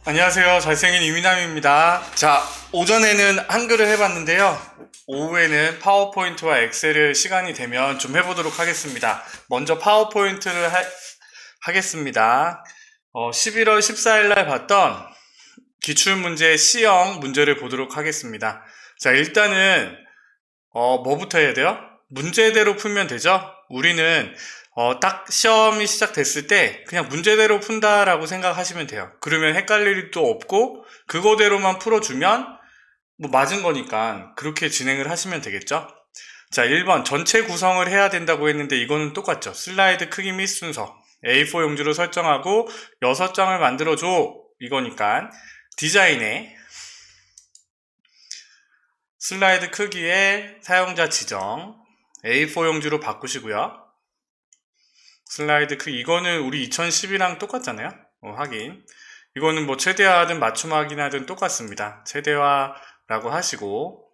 안녕하세요. 잘생긴 이민남입니다. 자, 오전에는 한글을 해봤는데요. 오후에는 파워포인트와 엑셀을 시간이 되면 좀 해보도록 하겠습니다. 먼저 파워포인트를 하겠습니다. 11월 14일 날 봤던 기출문제 C형 문제를 보도록 하겠습니다. 자, 일단은 뭐부터 해야 돼요? 문제대로 풀면 되죠? 우리는 딱 시험이 시작됐을 때 그냥 문제대로 푼다라고 생각하시면 돼요. 그러면 헷갈릴 일도 없고 그거대로만 풀어주면 뭐 맞은 거니까 그렇게 진행을 하시면 되겠죠? 자, 1번 전체 구성을 해야 된다고 했는데 이거는 똑같죠. 슬라이드 크기 및 순서 A4 용지로 설정하고 6장을 만들어줘 이거니까 디자인에 슬라이드 크기의 사용자 지정 A4 용지로 바꾸시고요. 슬라이드 크기 이거는 우리 2010이랑 똑같잖아요. 확인. 이거는 뭐 최대화하든 맞춤하긴 똑같습니다. 최대화라고 하시고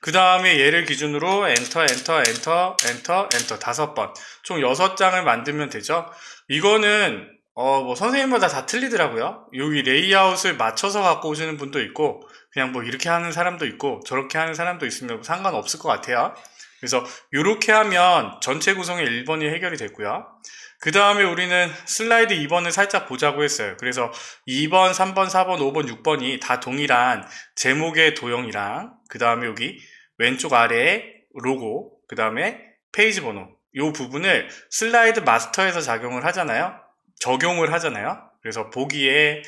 그 다음에 얘를 기준으로 엔터 5번 총 6장을 만들면 되죠. 이거는 뭐 선생님마다 다 틀리더라고요. 여기 레이아웃을 맞춰서 갖고 오시는 분도 있고 그냥 뭐 이렇게 하는 사람도 있고 저렇게 하는 사람도 있으면 상관없을 것 같아요. 그래서 이렇게 하면 전체 구성의 1번이 해결이 됐고요. 그 다음에 우리는 슬라이드 2번을 살짝 보자고 했어요. 그래서 2번, 3번, 4번, 5번, 6번이 다 동일한 제목의 도형이랑 그 다음에 여기 왼쪽 아래에 로고, 그 다음에 페이지 번호 이 부분을 슬라이드 마스터에서 적용을 하잖아요. 그래서 보기에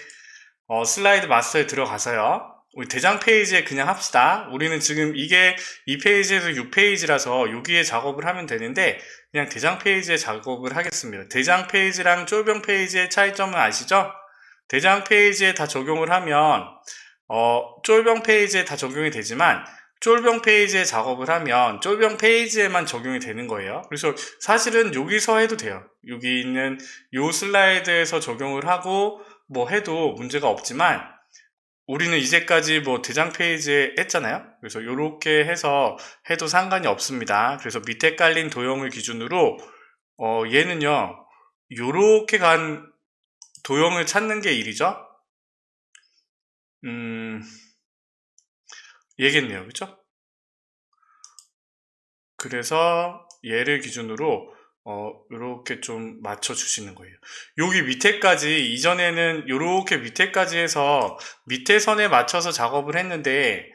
슬라이드 마스터에 들어가서요. 우리 대장 페이지에 그냥 합시다. 우리는 지금 이게 이 페이지에서 6페이지라서 여기에 작업을 하면 되는데 그냥 대장 페이지에 작업을 하겠습니다. 대장 페이지랑 쫄병 페이지의 차이점은 아시죠? 대장 페이지에 다 적용을 하면 쫄병 페이지에 다 적용이 되지만 쫄병 페이지에 작업을 하면 쫄병 페이지에만 적용이 되는 거예요. 그래서 사실은 여기서 해도 돼요. 여기 있는 요 슬라이드에서 적용을 하고 뭐 해도 문제가 없지만 우리는 이제까지 뭐 대장 페이지에 했잖아요. 그래서 이렇게 해서 해도 상관이 없습니다. 그래서 밑에 깔린 도형을 기준으로 얘는요 요렇게 간 도형을 찾는 게 일이죠. 얘겠네요. 그쵸? 그래서 얘를 기준으로 이렇게 좀 맞춰 주시는 거예요. 여기 밑에까지 이전에는 이렇게 밑에까지 해서 밑에 선에 맞춰서 작업을 했는데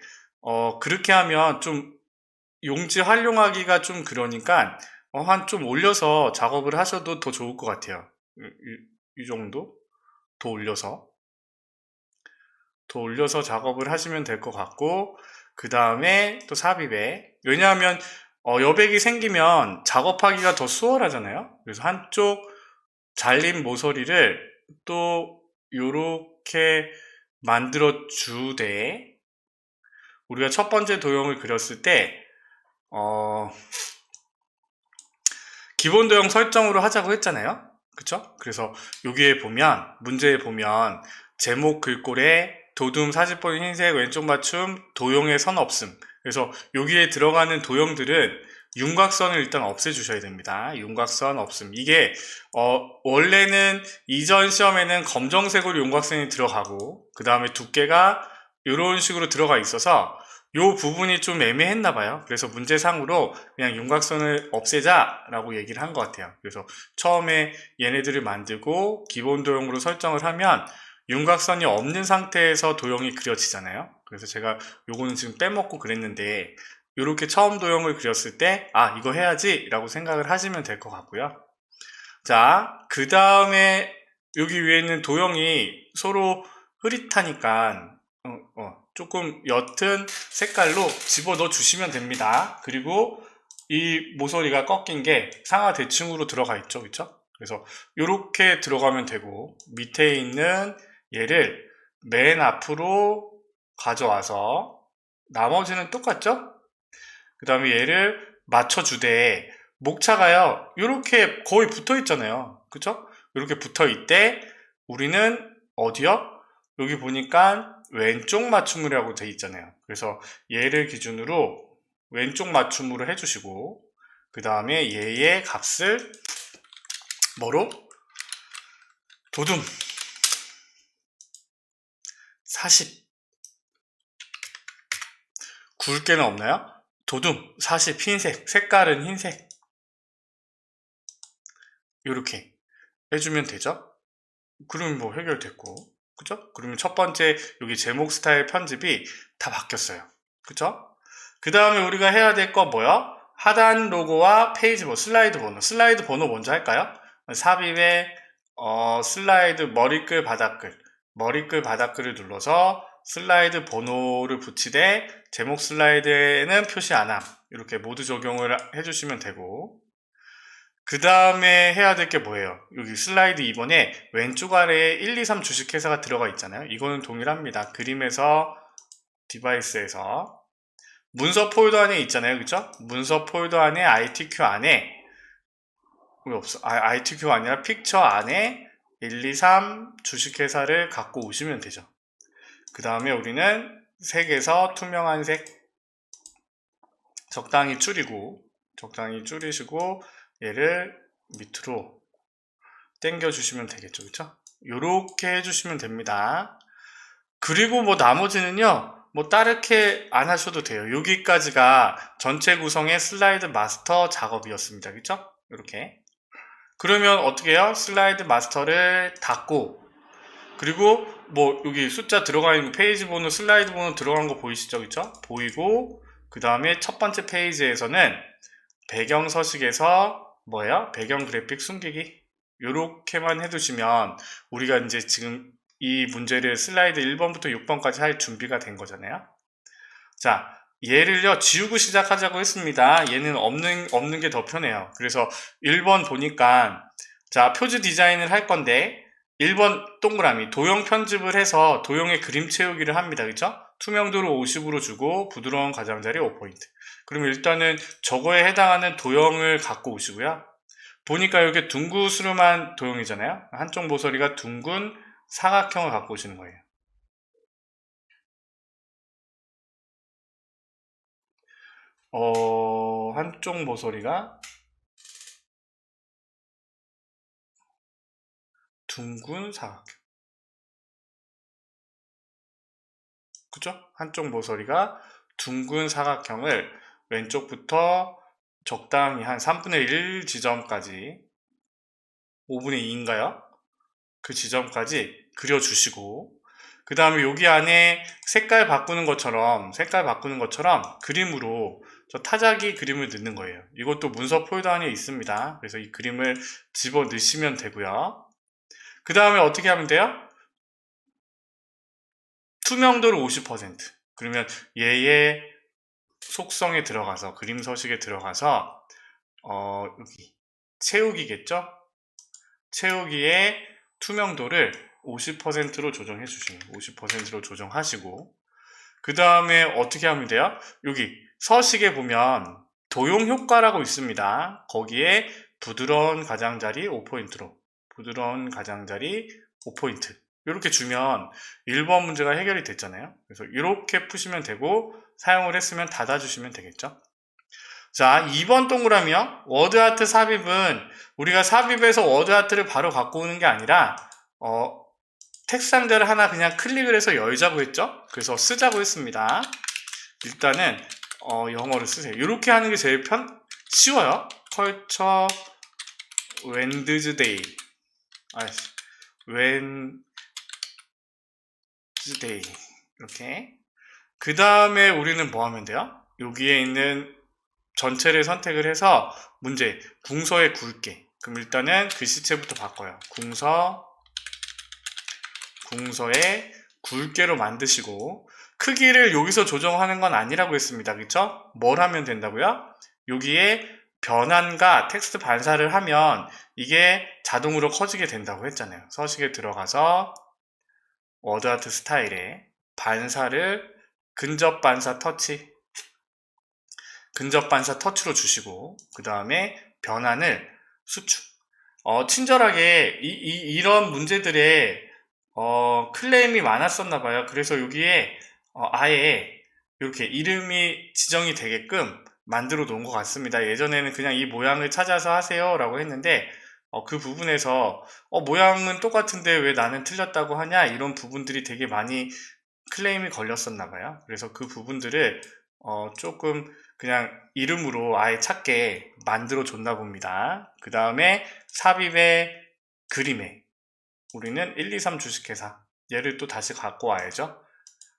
그렇게 하면 좀 용지 활용하기가 좀 그러니까 한 좀 올려서 작업을 하셔도 더 좋을 것 같아요. 이 정도 더 올려서 작업을 하시면 될 것 같고 그 다음에 또 삽입에 왜냐하면 여백이 생기면 작업하기가 더 수월하잖아요. 그래서 한쪽 잘린 모서리를 또 요렇게 만들어 주되 우리가 첫 번째 도형을 그렸을 때 기본 도형 설정으로 하자고 했잖아요. 그쵸? 그래서 여기에 보면 문제에 보면 제목 글꼴에 도둠 40번 흰색 왼쪽 맞춤 도형의 선 없음. 그래서 여기에 들어가는 도형들은 윤곽선을 일단 없애주셔야 됩니다. 윤곽선 없음. 이게 원래는 이전 시험에는 검정색으로 윤곽선이 들어가고 그 다음에 두께가 이런 식으로 들어가 있어서 요 부분이 좀 애매했나 봐요. 그래서 문제상으로 그냥 윤곽선을 없애자 라고 얘기를 한 것 같아요. 그래서 처음에 얘네들을 만들고 기본 도형으로 설정을 하면 윤곽선이 없는 상태에서 도형이 그려지잖아요. 그래서 제가 요거는 지금 빼먹고 그랬는데 이렇게 처음 도형을 그렸을 때 이거 해야지 라고 생각을 하시면 될 것 같고요. 자, 그 다음에 여기 위에 있는 도형이 서로 흐릿하니까 조금 옅은 색깔로 집어넣어 주시면 됩니다. 그리고 이 모서리가 꺾인 게 상하 대칭으로 들어가 있죠. 그쵸? 그래서 이렇게 들어가면 되고 밑에 있는 얘를 맨 앞으로 가져와서 나머지는 똑같죠? 그 다음에 얘를 맞춰주되 목차가요 이렇게 거의 붙어 있잖아요. 그쵸? 이렇게 붙어 있대 우리는 어디요? 여기 보니까 왼쪽 맞춤이라고 돼 있잖아요. 그래서 얘를 기준으로 왼쪽 맞춤으로 해주시고 그 다음에 얘의 값을 뭐로? 도둠 40. 굵게는 없나요? 도둠 40 흰색, 색깔은 흰색. 이렇게 해주면 되죠? 그러면 뭐 해결됐고, 그죠? 그러면 첫 번째 여기 제목 스타일 편집이 다 바뀌었어요. 그죠? 그 다음에 우리가 해야 될 거 뭐야? 하단 로고와 페이지 번호, 슬라이드 번호. 슬라이드 번호 먼저 할까요? 삽입에 슬라이드 머리글 바닥글을 눌러서 슬라이드 번호를 붙이되 제목 슬라이드에는 표시 안함. 이렇게 모두 적용을 해주시면 되고, 그 다음에 해야 될 게 뭐예요? 여기 슬라이드 2번에 왼쪽 아래에 1, 2, 3 주식회사가 들어가 있잖아요. 이거는 동일합니다. 그림에서 디바이스에서 문서 폴더 안에 있잖아요. 그쵸? 문서 폴더 안에 ITQ 안에 왜 없어? ITQ 아니라 픽처 안에 1, 2, 3 주식회사를 갖고 오시면 되죠. 그 다음에 우리는 색에서 투명한 색 적당히 줄이시고 얘를 밑으로 당겨 주시면 되겠죠. 그쵸? 요렇게 해주시면 됩니다. 그리고 뭐 나머지는요 뭐 따르게 안 하셔도 돼요. 여기까지가 전체 구성의 슬라이드 마스터 작업이었습니다. 그쵸? 이렇게. 그러면 어떻게 해요? 슬라이드 마스터를 닫고, 그리고 뭐 여기 숫자 들어가 있는 페이지 번호, 슬라이드 번호 들어간 거 보이시죠? 그쵸? 보이고, 그 다음에 첫 번째 페이지에서는 배경 서식에서 뭐예요? 배경 그래픽 숨기기. 요렇게만 해두시면 우리가 이제 지금 이 문제를 슬라이드 1번부터 6번까지 할 준비가 된 거잖아요. 자, 얘를요 지우고 시작하자고 했습니다. 얘는 없는 게 더 편해요. 그래서 1번 보니까, 자, 표지 디자인을 할 건데 1번 동그라미 도형 편집을 해서 도형의 그림 채우기를 합니다. 그쵸? 투명도를 50으로 주고 부드러운 가장자리 5포인트. 그럼 일단은 저거에 해당하는 도형을 갖고 오시고요. 보니까 이렇게 둥구스름한 도형이잖아요. 한쪽 모서리가 둥근 사각형을 갖고 오시는 거예요. 한쪽 모서리가 둥근 사각형. 그죠? 한쪽 모서리가 둥근 사각형을 왼쪽부터 적당히 한 3분의 1 지점까지, 5분의 2인가요? 그 지점까지 그려주시고, 그 다음에 여기 안에 색깔 바꾸는 것처럼 그림으로 저 타자기 그림을 넣는 거예요. 이것도 문서 폴더 안에 있습니다. 그래서 이 그림을 집어 넣으시면 되고요. 그 다음에 어떻게 하면 돼요? 투명도를 50%. 그러면 얘의 속성에 들어가서, 그림 서식에 들어가서 여기 채우기겠죠? 채우기의 투명도를 50%로 조정해 주시면 50%로 조정하시고, 그 다음에 어떻게 하면 돼요? 여기 서식에 보면 도용 효과라고 있습니다. 거기에 부드러운 가장자리 5포인트로 이렇게 주면 1번 문제가 해결이 됐잖아요. 그래서 이렇게 푸시면 되고, 사용을 했으면 닫아주시면 되겠죠. 자, 2번 동그라미요. 워드아트 삽입은 우리가 삽입해서 워드아트를 바로 갖고 오는 게 아니라 텍스트 상자를 하나 그냥 클릭을 해서 열자고 했죠. 그래서 쓰자고 했습니다. 일단은 영어를 쓰세요. 이렇게 하는 게 제일 쉬워요. 컬처 웬드즈데이 이렇게. 그 다음에 우리는 뭐 하면 돼요? 여기에 있는 전체를 선택을 해서 문제, 궁서의 굵게. 그럼 일단은 글씨체부터 바꿔요. 궁서의 굵게로 만드시고, 크기를 여기서 조정하는 건 아니라고 했습니다. 그쵸? 뭘 하면 된다고요? 여기에 변환과 텍스트 반사를 하면 이게 자동으로 커지게 된다고 했잖아요. 서식에 들어가서 워드아트 스타일에 반사를 근접 반사 터치로 주시고, 그 다음에 변환을 수축. 친절하게 이런 문제들에 클레임이 많았었나봐요. 그래서 여기에 아예 이렇게 이름이 지정이 되게끔 만들어 놓은 것 같습니다. 예전에는 그냥 이 모양을 찾아서 하세요 라고 했는데, 그 부분에서 모양은 똑같은데 왜 나는 틀렸다고 하냐, 이런 부분들이 되게 많이 클레임이 걸렸었나 봐요. 그래서 그 부분들을 조금 그냥 이름으로 아예 찾게 만들어 줬나 봅니다. 그 다음에 삽입의 그림에 우리는 1, 2, 3 주식회사 얘를 또 다시 갖고 와야죠.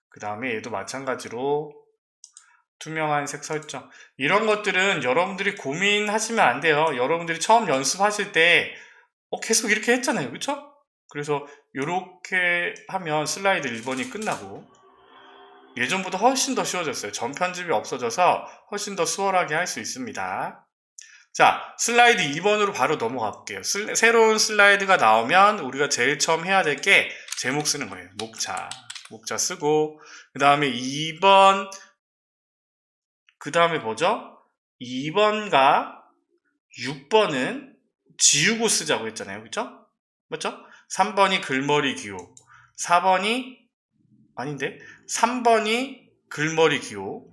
그 다음에 얘도 마찬가지로 투명한 색 설정, 이런 것들은 여러분들이 고민하시면 안 돼요. 여러분들이 처음 연습하실 때 계속 이렇게 했잖아요, 그쵸? 그래서 이렇게 하면 슬라이드 1번이 끝나고 예전보다 훨씬 더 쉬워졌어요. 전 편집이 없어져서 훨씬 더 수월하게 할 수 있습니다. 자, 슬라이드 2번으로 바로 넘어가 볼게요. 새로운 슬라이드가 나오면 우리가 제일 처음 해야 될 게 제목 쓰는 거예요. 목차 쓰고, 그 다음에 2번, 그 다음에 뭐죠? 2번과 6번은 지우고 쓰자고 했잖아요. 그쵸? 맞죠? 3번이 글머리 기호, 4번이, 아닌데? 3번이 글머리 기호,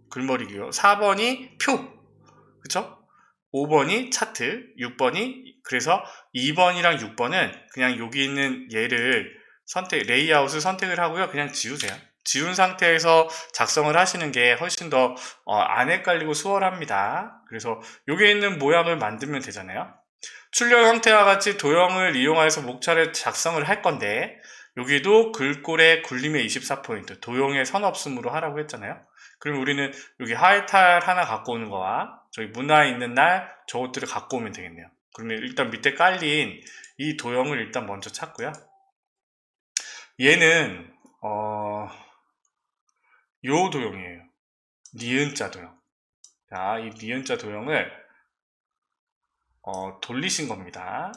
4번이 표, 그쵸? 5번이 차트, 6번이, 그래서 2번이랑 6번은 그냥 여기 있는 얘를 레이아웃을 선택을 하고요. 그냥 지우세요. 지운 상태에서 작성을 하시는 게 훨씬 더 안 헷갈리고 수월합니다. 그래서 여기 있는 모양을 만들면 되잖아요. 출력 형태와 같이 도형을 이용해서 목차를 작성을 할 건데 여기도 글꼴의 굴림의 24포인트, 도형의 선 없음으로 하라고 했잖아요. 그럼 우리는 여기 하이탈 하나 갖고 오는 거와 저기 문화에 있는 날 저것들을 갖고 오면 되겠네요. 그러면 일단 밑에 깔린 이 도형을 일단 먼저 찾고요. 얘는 요 도형이에요. 니은자 도형. 자, 이 니은자 도형을 돌리신 겁니다.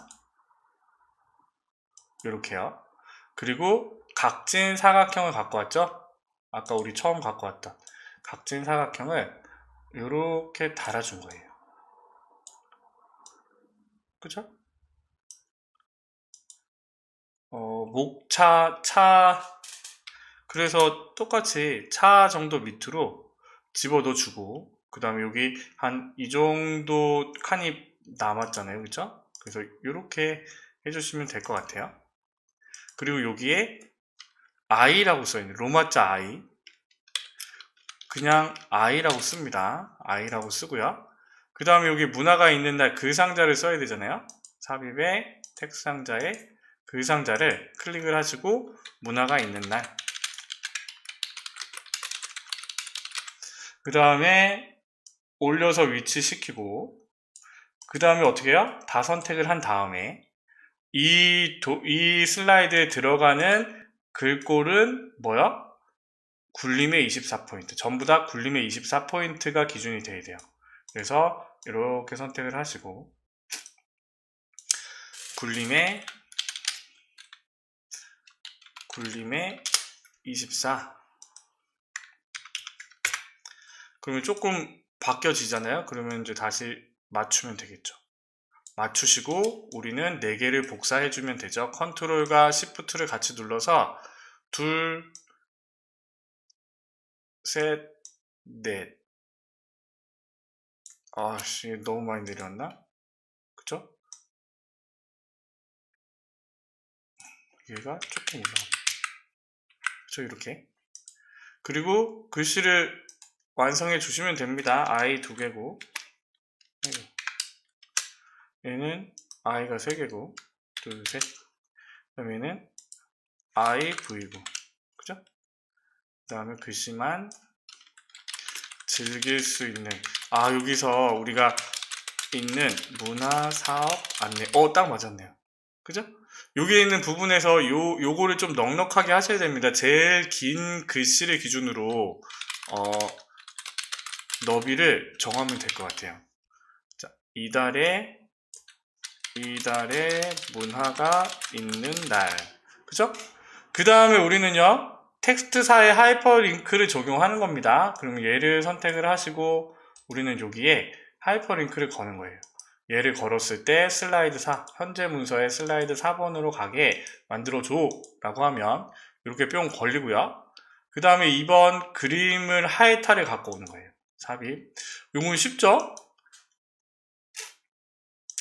요렇게요. 그리고 각진 사각형을 갖고 왔죠? 아까 우리 처음 갖고 왔던 각진 사각형을 요렇게 달아준 거예요. 그죠? 그래서 똑같이 차 정도 밑으로 집어넣어 주고, 그 다음에 여기 한 이 정도 칸이 남았잖아요. 그죠? 그래서 이렇게 해주시면 될 것 같아요. 그리고 여기에 I라고 써있는 로마자 I, 그냥 I라고 씁니다. I라고 쓰고요. 그 다음에 여기 문화가 있는 날 그 상자를 써야 되잖아요. 삽입의 텍스트 상자에 그 상자를 클릭을 하시고 문화가 있는 날, 그 다음에 올려서 위치시키고, 그 다음에 어떻게 해요? 다 선택을 한 다음에 이 슬라이드에 들어가는 글꼴은 뭐야? 굴림의 24포인트. 전부 다 굴림의 24포인트가 기준이 돼야 돼요. 그래서 이렇게 선택을 하시고 굴림의 24. 그러면 조금 바뀌어지잖아요. 그러면 이제 다시 맞추면 되겠죠. 맞추시고 우리는 4개를 복사해주면 되죠. 컨트롤과 시프트를 같이 눌러서 둘, 셋, 넷. 아씨, 너무 많이 내렸나? 그쵸? 얘가 조금 올라갑니다. 그쵸, 이렇게. 그리고 글씨를 완성해 주시면 됩니다. I 2개고, 얘는 I가 3개고, 둘, 셋. 그 다음에 얘는 I, V고, 그죠? 그 다음에 글씨만 즐길 수 있는, 여기서 우리가 있는 문화, 사업, 안내, 딱 맞았네요. 그죠? 여기 있는 부분에서 요거를 좀 넉넉하게 하셔야 됩니다. 제일 긴 글씨를 기준으로 너비를 정하면 될 것 같아요. 자, 이달에 문화가 있는 날, 그죠? 그 다음에 우리는요 텍스트사의 하이퍼링크를 적용하는 겁니다. 그럼 얘를 선택을 하시고 우리는 여기에 하이퍼링크를 거는 거예요. 얘를 걸었을 때 슬라이드 4, 현재 문서에 슬라이드 4번으로 가게 만들어줘 라고 하면 이렇게 뿅 걸리고요. 그 다음에 2번 그림을 하이탈을 갖고 오는 거예요. 삽입. 이건 쉽죠?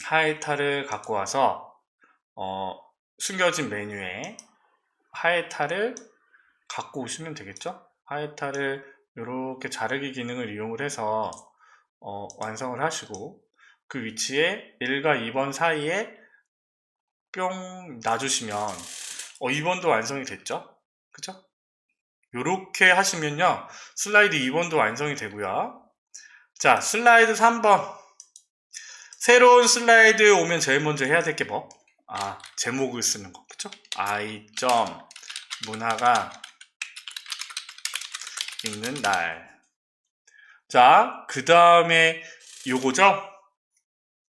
하이탈을 갖고 와서 숨겨진 메뉴에 하이탈을 갖고 오시면 되겠죠? 하이타를 이렇게 자르기 기능을 이용을 해서 완성을 하시고 그 위치에 1과 2번 사이에 뿅 놔주시면 2번도 완성이 됐죠? 그죠? 요렇게 하시면요 슬라이드 2번도 완성이 되고요. 자, 슬라이드 3번. 새로운 슬라이드 오면 제일 먼저 해야 될 게 뭐? 제목을 쓰는 거. 그쵸? I.문화가 있는 날. 자, 그 다음에 요거죠?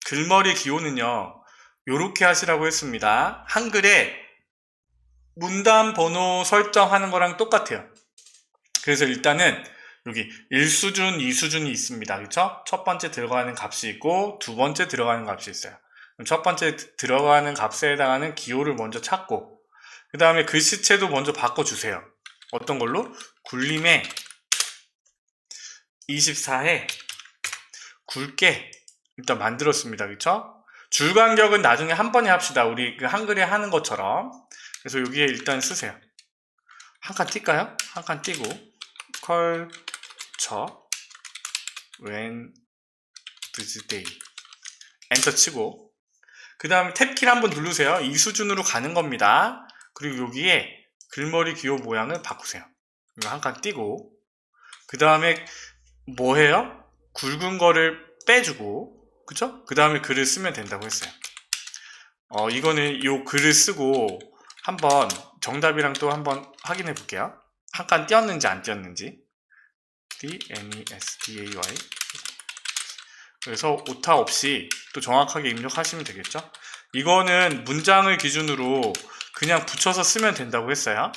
글머리 기호는요, 요렇게 하시라고 했습니다. 한글에 문단 번호 설정하는 거랑 똑같아요. 그래서 일단은 여기 1수준, 2수준이 있습니다. 그쵸? 첫 번째 들어가는 값이 있고 두 번째 들어가는 값이 있어요. 첫 번째 들어가는 값에 해당하는 기호를 먼저 찾고 그 다음에 글씨체도 먼저 바꿔주세요. 어떤 걸로? 굴림에 24에 굵게 일단 만들었습니다. 그쵸? 줄 간격은 나중에 한 번에 합시다. 우리 그 한글에 하는 것처럼. 그래서 여기에 일단 쓰세요. 한 칸 띄까요? 한 칸 띄고 컬처 웬드즈데이 엔터 치고 그 다음에 탭키를 한번 누르세요. 이 수준으로 가는 겁니다. 그리고 여기에 글머리 기호 모양을 바꾸세요. 이거 한 칸 띄고 그 다음에 뭐 해요? 굵은 거를 빼주고 그쵸? 그 다음에 글을 쓰면 된다고 했어요. 이거는 이 글을 쓰고 한번 정답이랑 또 한번 확인해 볼게요. 한 칸 띄었는지 안 띄었는지. DNESDAY. 그래서 오타 없이 또 정확하게 입력하시면 되겠죠. 이거는 문장을 기준으로 그냥 붙여서 쓰면 된다고 했어요.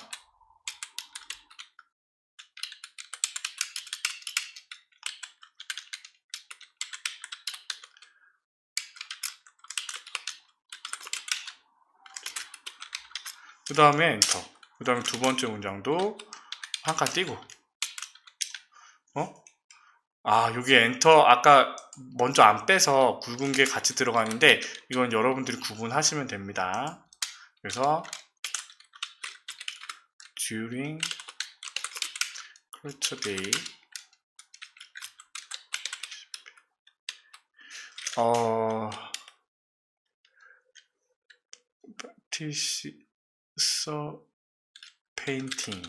그 다음에 엔터. 그 다음에 두 번째 문장도 한 칸 띄고 여기 엔터 아까 먼저 안 빼서 굵은 게 같이 들어가는데 이건 여러분들이 구분하시면 됩니다. 그래서 during culture day 티시서 페인팅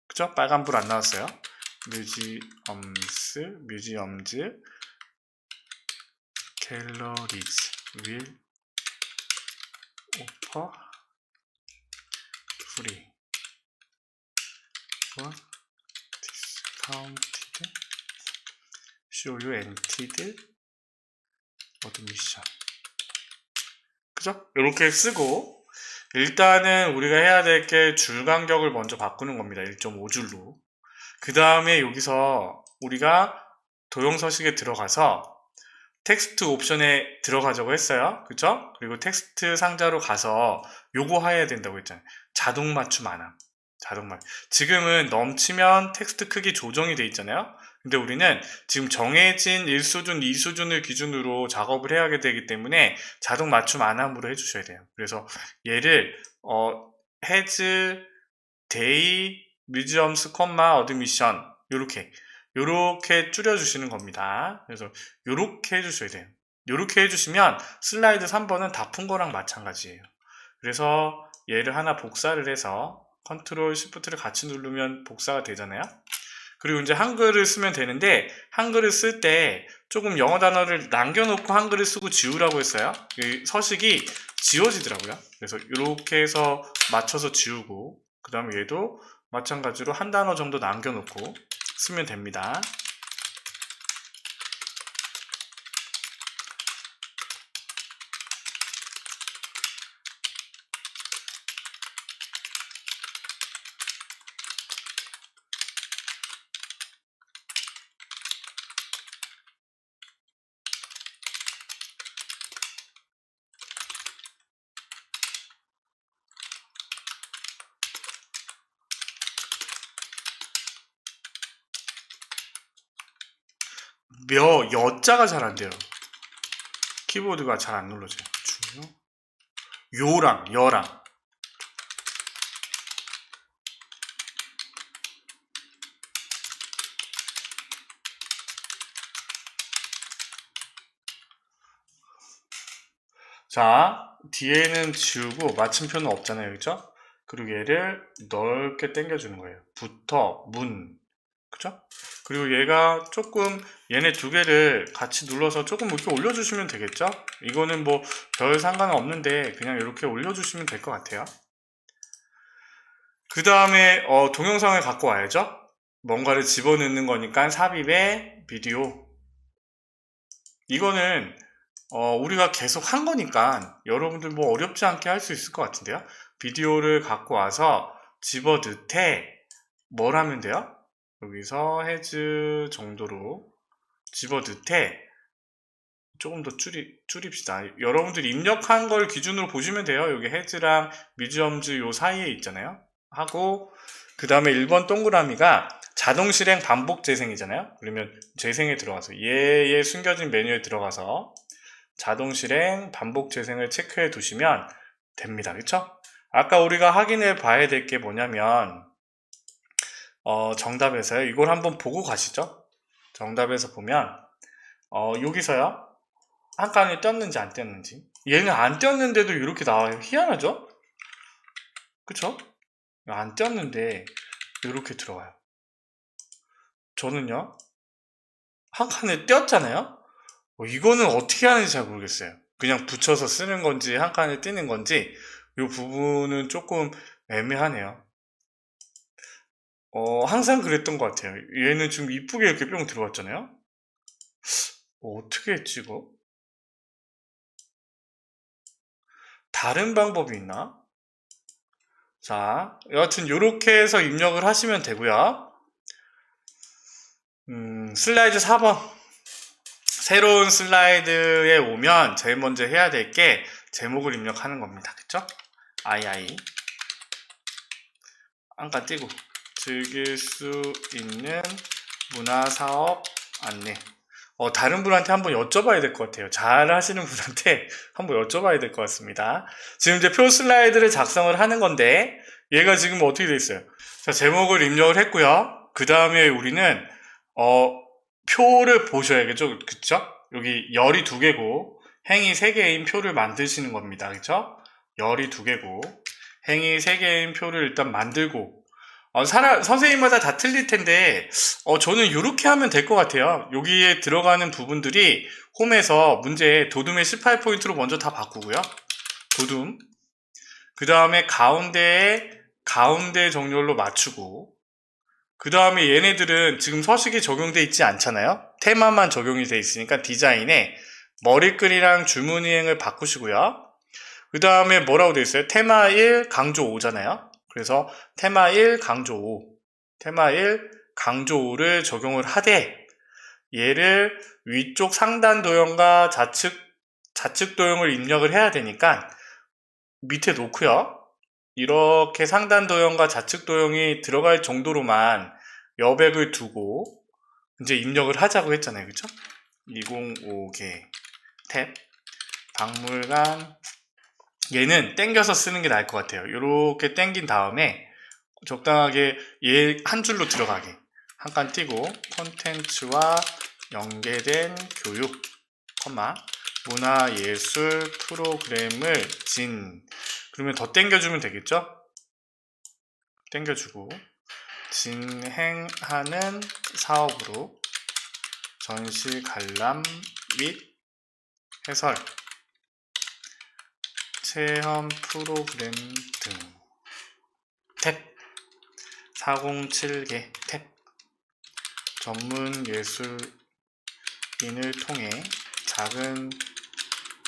그죠? 빨간불 안 나왔어요. 뮤지엄즈 갤러리즈 will offer free for discounted show you entered admission 그죠? 이렇게 쓰고 일단은 우리가 해야 될 게 줄 간격을 먼저 바꾸는 겁니다. 1.5줄로 그 다음에 여기서 우리가 도형서식에 들어가서 텍스트 옵션에 들어가자고 했어요. 그쵸? 그리고 텍스트 상자로 가서 요거 해야 된다고 했잖아요. 자동 맞춤 안 함. 자동 맞춤. 지금은 넘치면 텍스트 크기 조정이 돼 있잖아요. 근데 우리는 지금 정해진 1수준, 2수준을 기준으로 작업을 해야 되기 때문에 자동 맞춤 안 함으로 해주셔야 돼요. 그래서 얘를 has day museums, admission 요렇게 줄여주시는 겁니다. 그래서 요렇게 해주셔야 돼요. 요렇게 해주시면 슬라이드 3번은 다 푼 거랑 마찬가지예요. 그래서 얘를 하나 복사를 해서 컨트롤 시프트를 같이 누르면 복사가 되잖아요. 그리고 이제 한글을 쓰면 되는데 한글을 쓸 때 조금 영어 단어를 남겨놓고 한글을 쓰고 지우라고 했어요. 이 서식이 지워지더라고요. 그래서 이렇게 해서 맞춰서 지우고 그 다음에 얘도 마찬가지로 한 단어 정도 남겨놓고 쓰면 됩니다. 여자가 잘 안 돼요. 키보드가 잘 안 눌러져요. 요랑 여랑 자, 뒤에는 지우고 마침표는 없잖아요. 그죠? 그리고 얘를 넓게 당겨주는 거예요. 부터, 문. 그죠? 그리고 얘가 조금, 얘네 두 개를 같이 눌러서 조금 이렇게 올려주시면 되겠죠? 이거는 뭐 별 상관은 없는데 그냥 이렇게 올려주시면 될 것 같아요. 그 다음에 동영상을 갖고 와야죠. 뭔가를 집어넣는 거니까 삽입에 비디오. 이거는 우리가 계속 한 거니까 여러분들 뭐 어렵지 않게 할 수 있을 것 같은데요. 비디오를 갖고 와서 집어넣되 뭘 하면 돼요? 여기서 헤즈 정도로 집어넣되 조금 더 줄입시다. 여러분들이 입력한 걸 기준으로 보시면 돼요. 여기 헤즈랑 뮤지엄즈 요 사이에 있잖아요. 하고 그 다음에 1번 동그라미가 자동 실행 반복 재생이잖아요. 그러면 재생에 들어가서 얘의 숨겨진 메뉴에 들어가서 자동 실행 반복 재생을 체크해 두시면 됩니다. 그쵸? 아까 우리가 확인해 봐야 될 게 뭐냐면 정답에서요. 이걸 한번 보고 가시죠. 정답에서 보면 여기서요. 한 칸이 떴는지 안 떴는지. 얘는 안 떴는데도 이렇게 나와요. 희한하죠? 그쵸? 안 떴는데 이렇게 들어와요. 저는요. 한 칸에 띄었잖아요. 이거는 어떻게 하는지 잘 모르겠어요. 그냥 붙여서 쓰는 건지 한 칸에 띄는 건지 이 부분은 조금 애매하네요. 항상 그랬던 것 같아요. 얘는 지금 이쁘게 이렇게 뿅 들어왔잖아요. 어떻게 했지 이거? 다른 방법이 있나? 자, 여하튼 이렇게 해서 입력을 하시면 되고요. 슬라이드 4번. 새로운 슬라이드에 오면 제일 먼저 해야 될 게 제목을 입력하는 겁니다. 그쵸? II 한칸 띄고 즐길 수 있는 문화사업 안내. 다른 분한테 한번 여쭤봐야 될 것 같아요. 잘 하시는 분한테 한번 여쭤봐야 될 것 같습니다. 지금 이제 표 슬라이드를 작성을 하는 건데 얘가 지금 어떻게 돼 있어요? 자, 제목을 입력을 했고요. 그 다음에 우리는 표를 보셔야겠죠? 그쵸? 여기 열이 2개고 행이 3개인 표를 만드시는 겁니다. 그쵸? 열이 2개고 행이 3개인 표를 일단 만들고 선생님마다 다 틀릴 텐데 저는 이렇게 하면 될 것 같아요. 여기에 들어가는 부분들이 홈에서 문제 도둠의 18포인트로 먼저 다 바꾸고요. 도둠 그 다음에 가운데 정렬로 맞추고 그 다음에 얘네들은 지금 서식이 적용돼 있지 않잖아요. 테마만 적용이 돼 있으니까 디자인에 머리글이랑 줄무늬행을 바꾸시고요. 그 다음에 뭐라고 돼 있어요? 테마 1 강조 5잖아요. 그래서 테마 1 강조 5 테마 1 강조 5를 적용을 하되 얘를 위쪽 상단 도형과 좌측 도형을 입력을 해야 되니까 밑에 놓고요. 이렇게 상단 도형과 좌측 도형이 들어갈 정도로만 여백을 두고 이제 입력을 하자고 했잖아요. 그쵸? 205개 탭 박물관 얘는 땡겨서 쓰는 게 나을 것 같아요. 이렇게 땡긴 다음에 적당하게 얘 한 줄로 들어가게 한 칸 띄고 콘텐츠와 연계된 교육, 문화예술 프로그램을 그러면 더 땡겨주면 되겠죠? 땡겨주고 진행하는 사업으로 전시 관람 및 해설 체험 프로그램 등 탭 407개 탭 전문 예술인을 통해 작은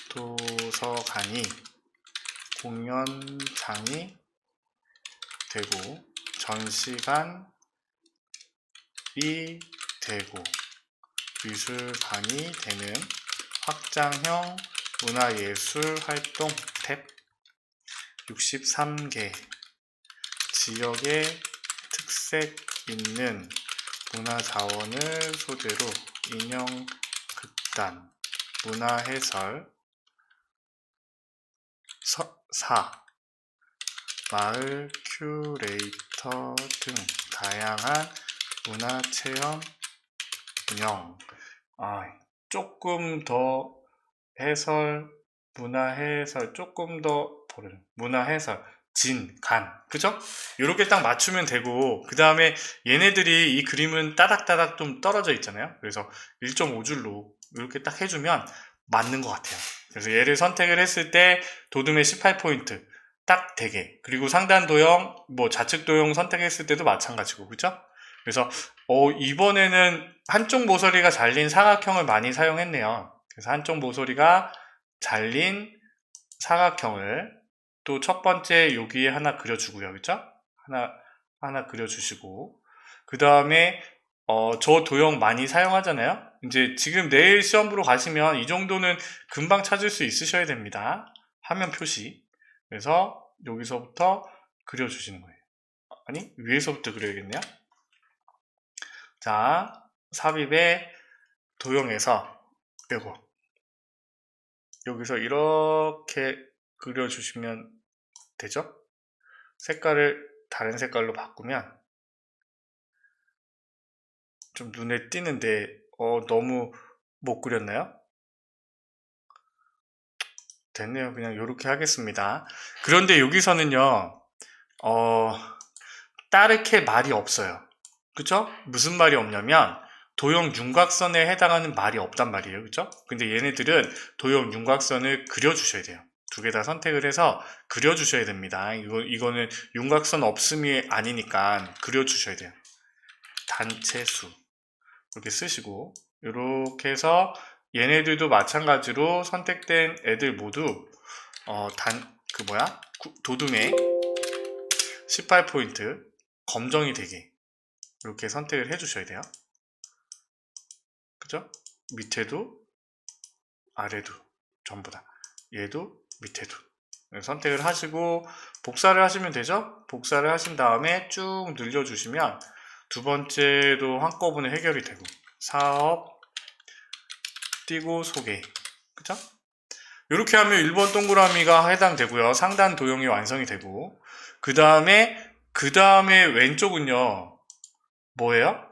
도서관이 공연장이 되고 전시관이 되고 미술관이 되는 확장형 문화예술 활동 탭 63개 지역의 특색 있는 문화자원을 소재로 인형극단, 문화해설, 4. 마을 큐레이터 등 다양한 문화체험 운영. 조금 더 해설 문화해설 조금 더 보는 문화해설 진, 간, 그죠? 이렇게 딱 맞추면 되고, 그 다음에 얘네들이 이 그림은 따닥따닥 좀 떨어져 있잖아요. 그래서 1.5줄로 이렇게 딱 해주면 맞는 것 같아요. 그래서 얘를 선택을 했을 때 도둠의 18포인트 딱 되게, 그리고 상단 도형, 뭐 좌측 도형 선택했을 때도 마찬가지고, 그죠? 그래서 이번에는 한쪽 모서리가 잘린 사각형을 많이 사용했네요. 그래서 한쪽 모서리가 잘린 사각형을 또 첫 번째 여기에 하나 그려주고요. 그쵸? 하나 그려주시고, 그 다음에 저 도형 많이 사용하잖아요. 이제 지금 내일 시험 보러 가시면 이 정도는 금방 찾을 수 있으셔야 됩니다. 화면 표시. 그래서 여기서부터 그려주시는 거예요. 아니, 위에서부터 그려야겠네요. 자, 삽입의 도형에서 이거 여기서 이렇게 그려주시면 되죠? 색깔을 다른 색깔로 바꾸면 좀 눈에 띄는데 너무 못 그렸나요? 됐네요. 그냥 이렇게 하겠습니다. 그런데 여기서는요 따르게 말이 없어요. 그쵸? 무슨 말이 없냐면 도형 윤곽선에 해당하는 말이 없단 말이에요. 그쵸? 근데 얘네들은 도형 윤곽선을 그려주셔야 돼요. 두 개 다 선택을 해서 그려주셔야 됩니다. 이거는 윤곽선 없음이 아니니까 그려주셔야 돼요. 단체수 이렇게 쓰시고, 이렇게 해서 얘네들도 마찬가지로 선택된 애들 모두 도둠의 18포인트 검정이 되게 이렇게 선택을 해주셔야 돼요. 그죠? 밑에도 아래도 전부 다, 얘도 밑에도 선택을 하시고 복사를 하시면 되죠? 복사를 하신 다음에 쭉 늘려주시면 두 번째도 한꺼번에 해결이 되고, 사업 띄고 소개, 그죠? 이렇게 하면 1번 동그라미가 해당되고요. 상단 도형이 완성이 되고, 그 다음에 왼쪽은요 뭐예요?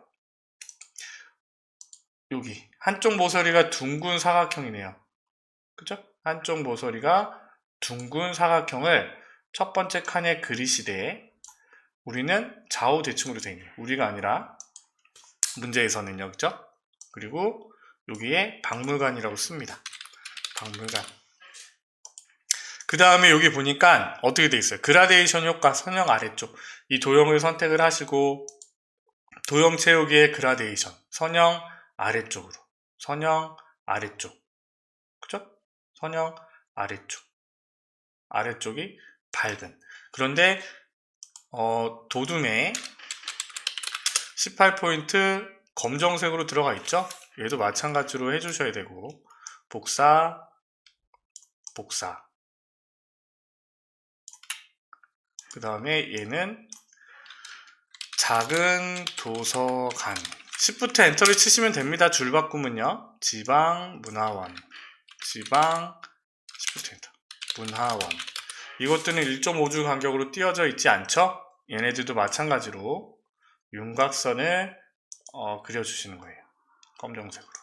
여기 한쪽 모서리가 둥근 사각형이네요. 그죠? 한쪽 모서리가 둥근 사각형을 첫 번째 칸에 그리시되, 우리는 좌우 대칭으로 되어 있네요. 우리가 아니라 문제에서는요. 그죠? 그리고 여기에 박물관이라고 씁니다. 박물관. 그 다음에 여기 보니까 어떻게 되어 있어요? 그라데이션 효과 선형 아래쪽. 이 도형을 선택을 하시고 도형 채우기의 그라데이션 선형 아래쪽으로, 선형 아래쪽, 그죠? 선형 아래쪽, 아래쪽이 밝은. 그런데 도둠에 18포인트 검정색으로 들어가 있죠? 얘도 마찬가지로 해주셔야 되고, 복사 그 다음에 얘는 작은 도서관, Shift 엔터를 치시면 됩니다. 줄 바꾸면요, 지방문화원, Shift 엔터, 문화원. 이것들은 1.5줄 간격으로 띄어져 있지 않죠? 얘네들도 마찬가지로 윤곽선을 그려주시는 거예요. 검정색으로.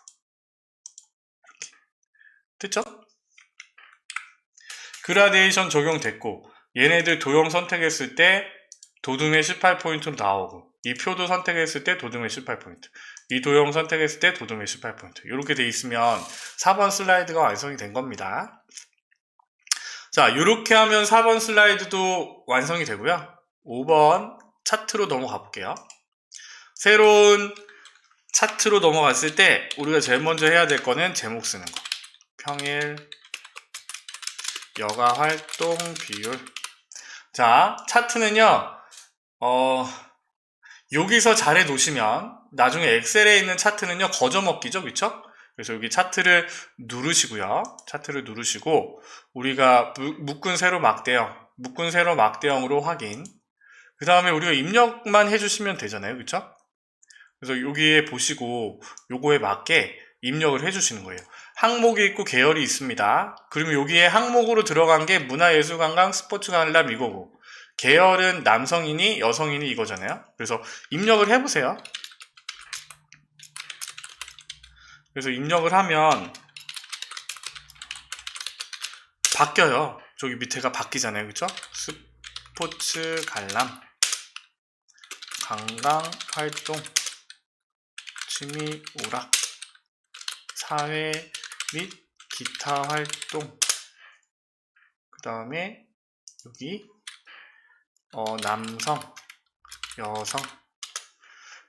이렇게. 됐죠? 그라데이션 적용됐고, 얘네들 도형 선택했을 때 도둠의 18포인트로 나오고, 이 표도 선택했을 때 도둠의 18포인트, 이 도형 선택했을 때 도둠의 18포인트, 이렇게 돼 있으면 4번 슬라이드가 완성이 된 겁니다. 자, 이렇게 하면 4번 슬라이드도 완성이 되고요. 5번 차트로 넘어가 볼게요. 새로운 차트로 넘어갔을 때 우리가 제일 먼저 해야 될 거는 제목 쓰는 거. 평일 여가 활동 비율. 자, 차트는요 여기서 잘 해 놓으시면 나중에 엑셀에 있는 차트는요 거저먹기죠, 그쵸? 그래서 여기 차트를 누르시고요. 차트를 누르시고 우리가 묶은 세로 막대형으로 확인. 그 다음에 우리가 입력만 해주시면 되잖아요, 그쵸? 그래서 여기에 보시고 요거에 맞게 입력을 해주시는 거예요. 항목이 있고 계열이 있습니다. 그러면 여기에 항목으로 들어간 게 문화예술관광, 스포츠관람 이거고, 계열은 남성이니 여성이니 이거잖아요. 그래서 입력을 해보세요. 그래서 입력을 하면 바뀌어요. 저기 밑에가 바뀌잖아요. 그쵸? 스포츠 관람, 관광 활동, 취미 오락, 사회 및 기타 활동, 그 다음에 여기 남성, 여성,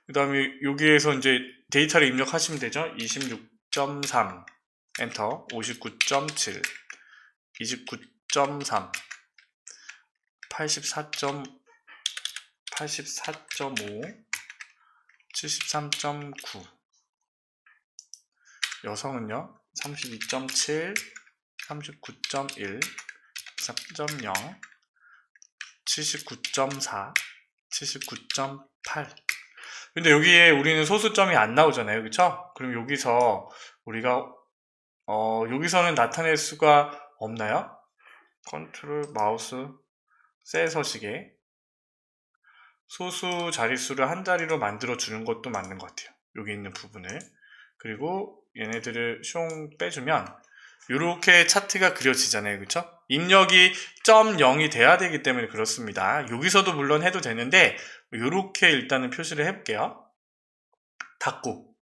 그 다음에 여기에서 이제 데이터를 입력하시면 되죠. 26.3 엔터, 59.7, 29.3, 84.5, 73.9. 여성은요 32.7, 39.1, 3.0, 79.4, 79.8. 근데 여기에 우리는 소수점이 안 나오잖아요. 그쵸? 그럼 여기서 우리가 여기서는 나타낼 수가 없나요? 컨트롤 마우스 셀 서식에 소수 자릿수를 한 자리로 만들어 주는 것도 맞는 것 같아요. 여기 있는 부분을. 그리고 얘네들을 숑 빼주면 이렇게 차트가 그려지잖아요. 그쵸? 입력이 0이 돼야 되기 때문에 그렇습니다. 여기서도 물론 해도 되는데 이렇게 일단은 표시를 해볼게요. 닫고.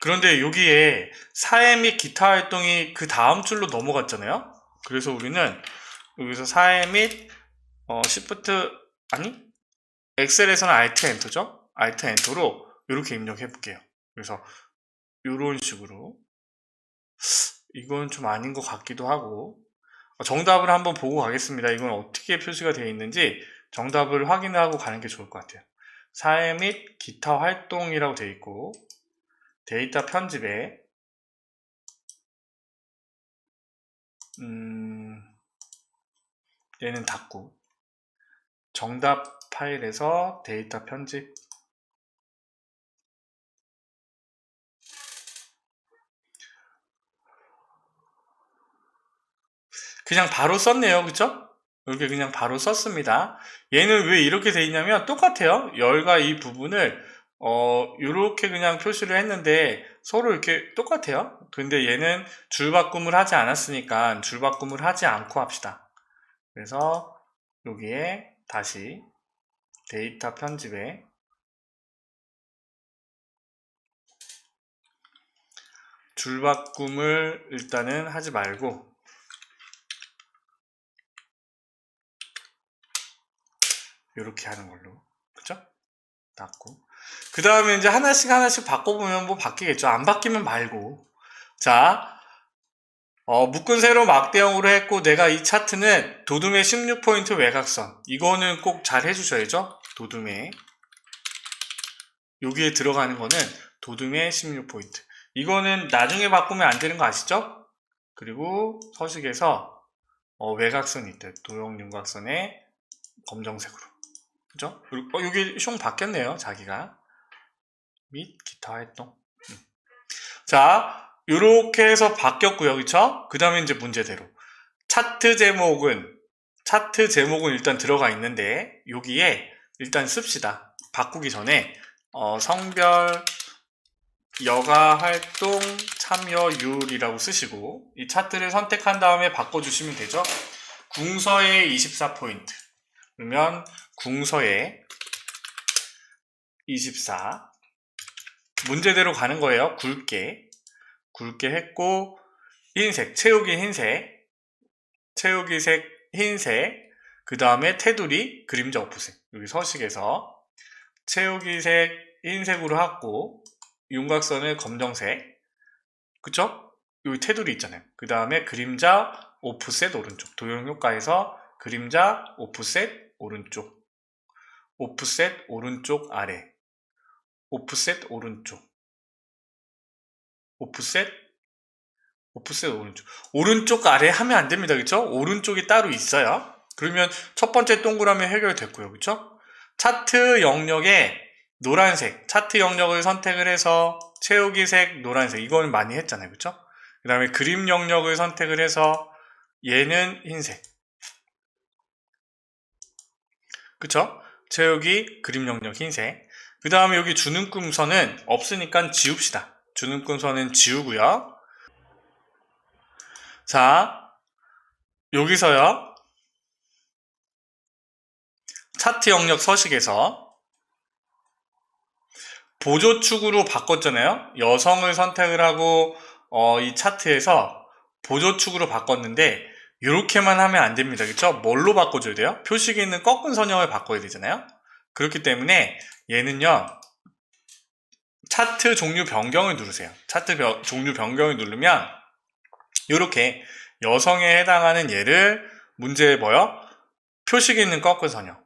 그런데 여기에 사회 및 기타 활동이 그 다음 줄로 넘어갔잖아요. 그래서 우리는 여기서 사회 및 Shift 아니 엑셀에서는 Alt 엔터죠. Alt 엔터로 이렇게 입력해 볼게요. 그래서 이런 식으로. 이건 좀 아닌 것 같기도 하고. 정답을 한번 보고 가겠습니다. 이건 어떻게 표시가 되어 있는지 정답을 확인하고 가는 게 좋을 것 같아요. 사회 및 기타 활동이라고 되어 있고, 데이터 편집에 얘는 닫고, 정답 파일에서 데이터 편집, 그냥 바로 썼네요. 그쵸? 이렇게 그냥 바로 썼습니다. 얘는 왜 이렇게 돼 있냐면 똑같아요. 열과 이 부분을 이렇게 그냥 표시를 했는데 서로 이렇게 똑같아요. 근데 얘는 줄바꿈을 하지 않았으니까 줄바꿈을 하지 않고 합시다. 그래서 여기에 다시 데이터 편집에 줄바꿈을 일단은 하지 말고 이렇게 하는 걸로. 그쵸? 닫고. 그 다음에 이제 하나씩 바꿔보면 뭐 바뀌겠죠. 안 바뀌면 말고. 자, 묶은 세로 막대형으로 했고, 내가 이 차트는 도둠의 16포인트 외곽선. 이거는 꼭 잘 해주셔야죠. 도둠의. 여기에 들어가는 거는 도둠의 16포인트. 이거는 나중에 바꾸면 안 되는 거 아시죠? 그리고 서식에서 외곽선 있대. 도형 윤곽선에 검정색으로. 그죠? 여기 숑 바뀌었네요. 자기가. 및 기타 활동. 자, 요렇게 해서 바뀌었고요. 그쵸? 그 다음에 이제 문제대로. 차트 제목은 일단 들어가 있는데, 여기에 일단 씁시다. 바꾸기 전에, 성별, 여가 활동 참여율이라고 쓰시고, 이 차트를 선택한 다음에 바꿔주시면 되죠. 궁서에 24포인트. 그러면 궁서에 24. 문제대로 가는 거예요. 굵게 했고, 흰색, 채우기 흰색, 흰색, 그 다음에 테두리 그림자 오프색. 여기 서식에서 채우기색 흰색으로 하고 윤곽선을 검정색. 그쵸? 여기 테두리 있잖아요. 그 다음에 그림자 오프셋 오른쪽. 도형효과에서 그림자 오프셋 오른쪽, 오프셋 오른쪽 아래, 오프셋 오른쪽, 오프셋 오른쪽 아래 하면 안 됩니다. 그쵸? 오른쪽이 따로 있어요. 그러면 첫 번째 동그라미 해결됐고요. 그쵸? 차트 영역에 노란색, 차트 영역을 선택을 해서 채우기색 노란색, 이건 많이 했잖아요. 그쵸? 그 다음에 그림 영역을 선택을 해서 얘는 흰색. 그쵸? 채우기 그림 영역 흰색. 그 다음에 여기 주는꿈선은 없으니까 지웁시다. 주는꿈선은 지우고요. 자, 여기서요, 차트 영역 서식에서 보조축으로 바꿨잖아요. 여성을 선택을 하고 이 차트에서 보조축으로 바꿨는데 이렇게만 하면 안 됩니다. 그쵸? 뭘로 바꿔줘야 돼요? 표식이 있는 꺾은 선형을 바꿔야 되잖아요. 그렇기 때문에 얘는요, 차트 종류 변경을 누르세요. 종류 변경을 누르면 이렇게 여성에 해당하는 얘를 문제에 뭐요? 표식이 있는 꺾은 선형.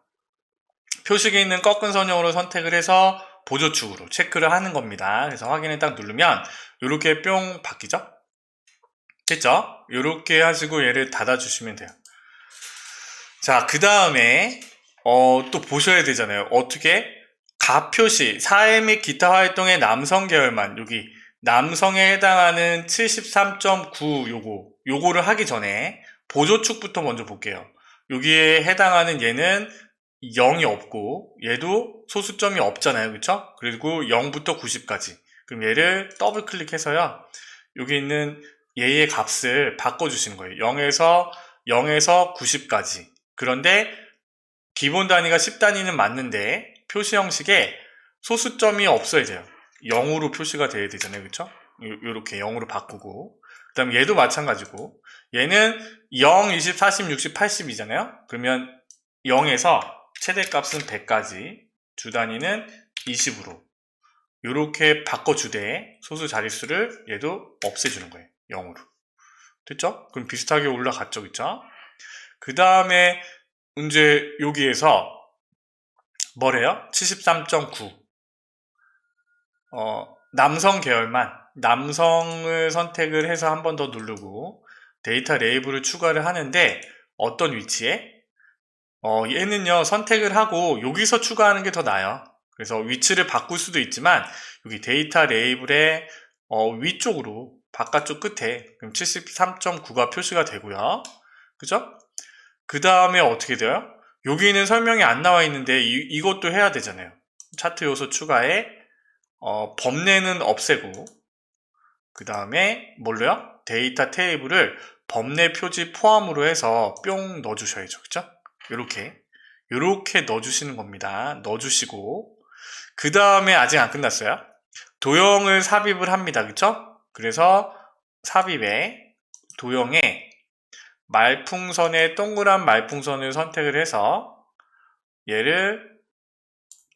표식이 있는 꺾은 선형으로 선택을 해서 보조축으로 체크를 하는 겁니다. 그래서 확인을 딱 누르면 이렇게 뿅 바뀌죠? 됐죠? 이렇게 하시고 얘를 닫아주시면 돼요. 자, 그 다음에 또 보셔야 되잖아요. 어떻게? 가표시, 사회 및 기타 활동의 남성 계열만, 여기 남성에 해당하는 73.9 요거를 하기 전에 보조축부터 먼저 볼게요. 여기에 해당하는 얘는 0이 없고 얘도 소수점이 없잖아요. 그쵸? 그리고 0부터 90까지. 그럼 얘를 더블 클릭해서요, 여기 있는 얘의 값을 바꿔주시는 거예요. 0에서 90까지. 그런데 기본 단위가 10단위는 맞는데 표시 형식에 소수점이 없어야 돼요. 0으로 표시가 돼야 되잖아요. 그쵸? 요렇게 0으로 바꾸고, 그 다음 얘도 마찬가지고, 얘는 0, 20, 40, 60, 80이잖아요. 그러면 0에서 최대값은 100까지, 주 단위는 20으로 요렇게 바꿔주되 소수 자릿수를 얘도 없애주는 거예요. 0으로. 됐죠? 그럼 비슷하게 올라갔죠. 그쵸? 그 다음에 이제 여기에서 뭐래요? 73.9 남성 계열만, 남성을 선택을 해서 한 번 더 누르고 데이터 레이블을 추가를 하는데 어떤 위치에? 얘는요, 선택을 하고 여기서 추가하는 게 더 나아요. 그래서 위치를 바꿀 수도 있지만 여기 데이터 레이블의 위쪽으로, 바깥쪽 끝에, 그럼 73.9가 표시가 되고요. 그죠? 그 다음에 어떻게 돼요? 여기는 설명이 안 나와 있는데 이것도 해야 되잖아요. 차트 요소 추가에 범례는 없애고, 그 다음에 뭘로요? 데이터 테이블을 범례 표지 포함으로 해서 뿅 넣어주셔야죠. 그쵸? 요렇게 넣어주시는 겁니다. 넣어주시고, 그 다음에 아직 안 끝났어요. 도형을 삽입을 합니다. 그쵸? 그래서 삽입에 도형에 말풍선에 동그란 말풍선을 선택을 해서 얘를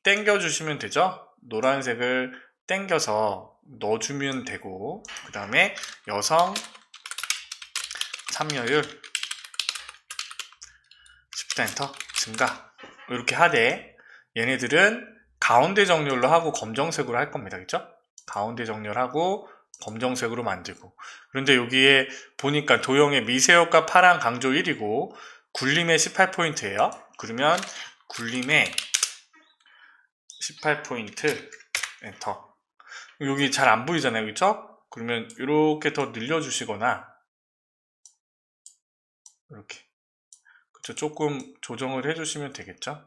당겨주시면 되죠. 노란색을 당겨서 넣어주면 되고, 그 다음에 여성 참여율 10% 증가, 이렇게 하되 얘네들은 가운데 정렬로 하고 검정색으로 할 겁니다. 그쵸? 가운데 정렬하고 검정색으로 만들고, 그런데 여기에 보니까 도형의 미세효과 파란 강조 1이고 굴림의 18포인트예요. 그러면 굴림의 18포인트 엔터. 여기 잘 안 보이잖아요. 그쵸? 그러면 이렇게 더 늘려주시거나 이렇게, 그쵸? 조금 조정을 해주시면 되겠죠?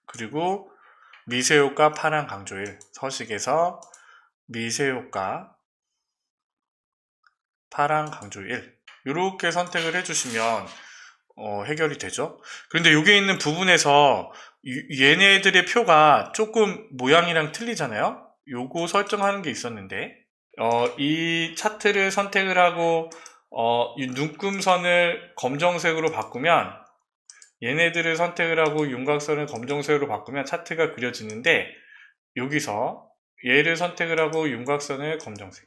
그리고 미세효과 파란 강조일 서식에서 미세효과 파란 강조일 이렇게 선택을 해주시면 해결이 되죠. 그런데 여기 있는 부분에서 얘네들의 표가 조금 모양이랑 틀리잖아요. 요거 설정하는 게 있었는데 이 차트를 선택을 하고 이 눈금선을 검정색으로 바꾸면, 얘네들을 선택을 하고 윤곽선을 검정색으로 바꾸면 차트가 그려지는데, 여기서 얘를 선택을 하고 윤곽선을 검정색,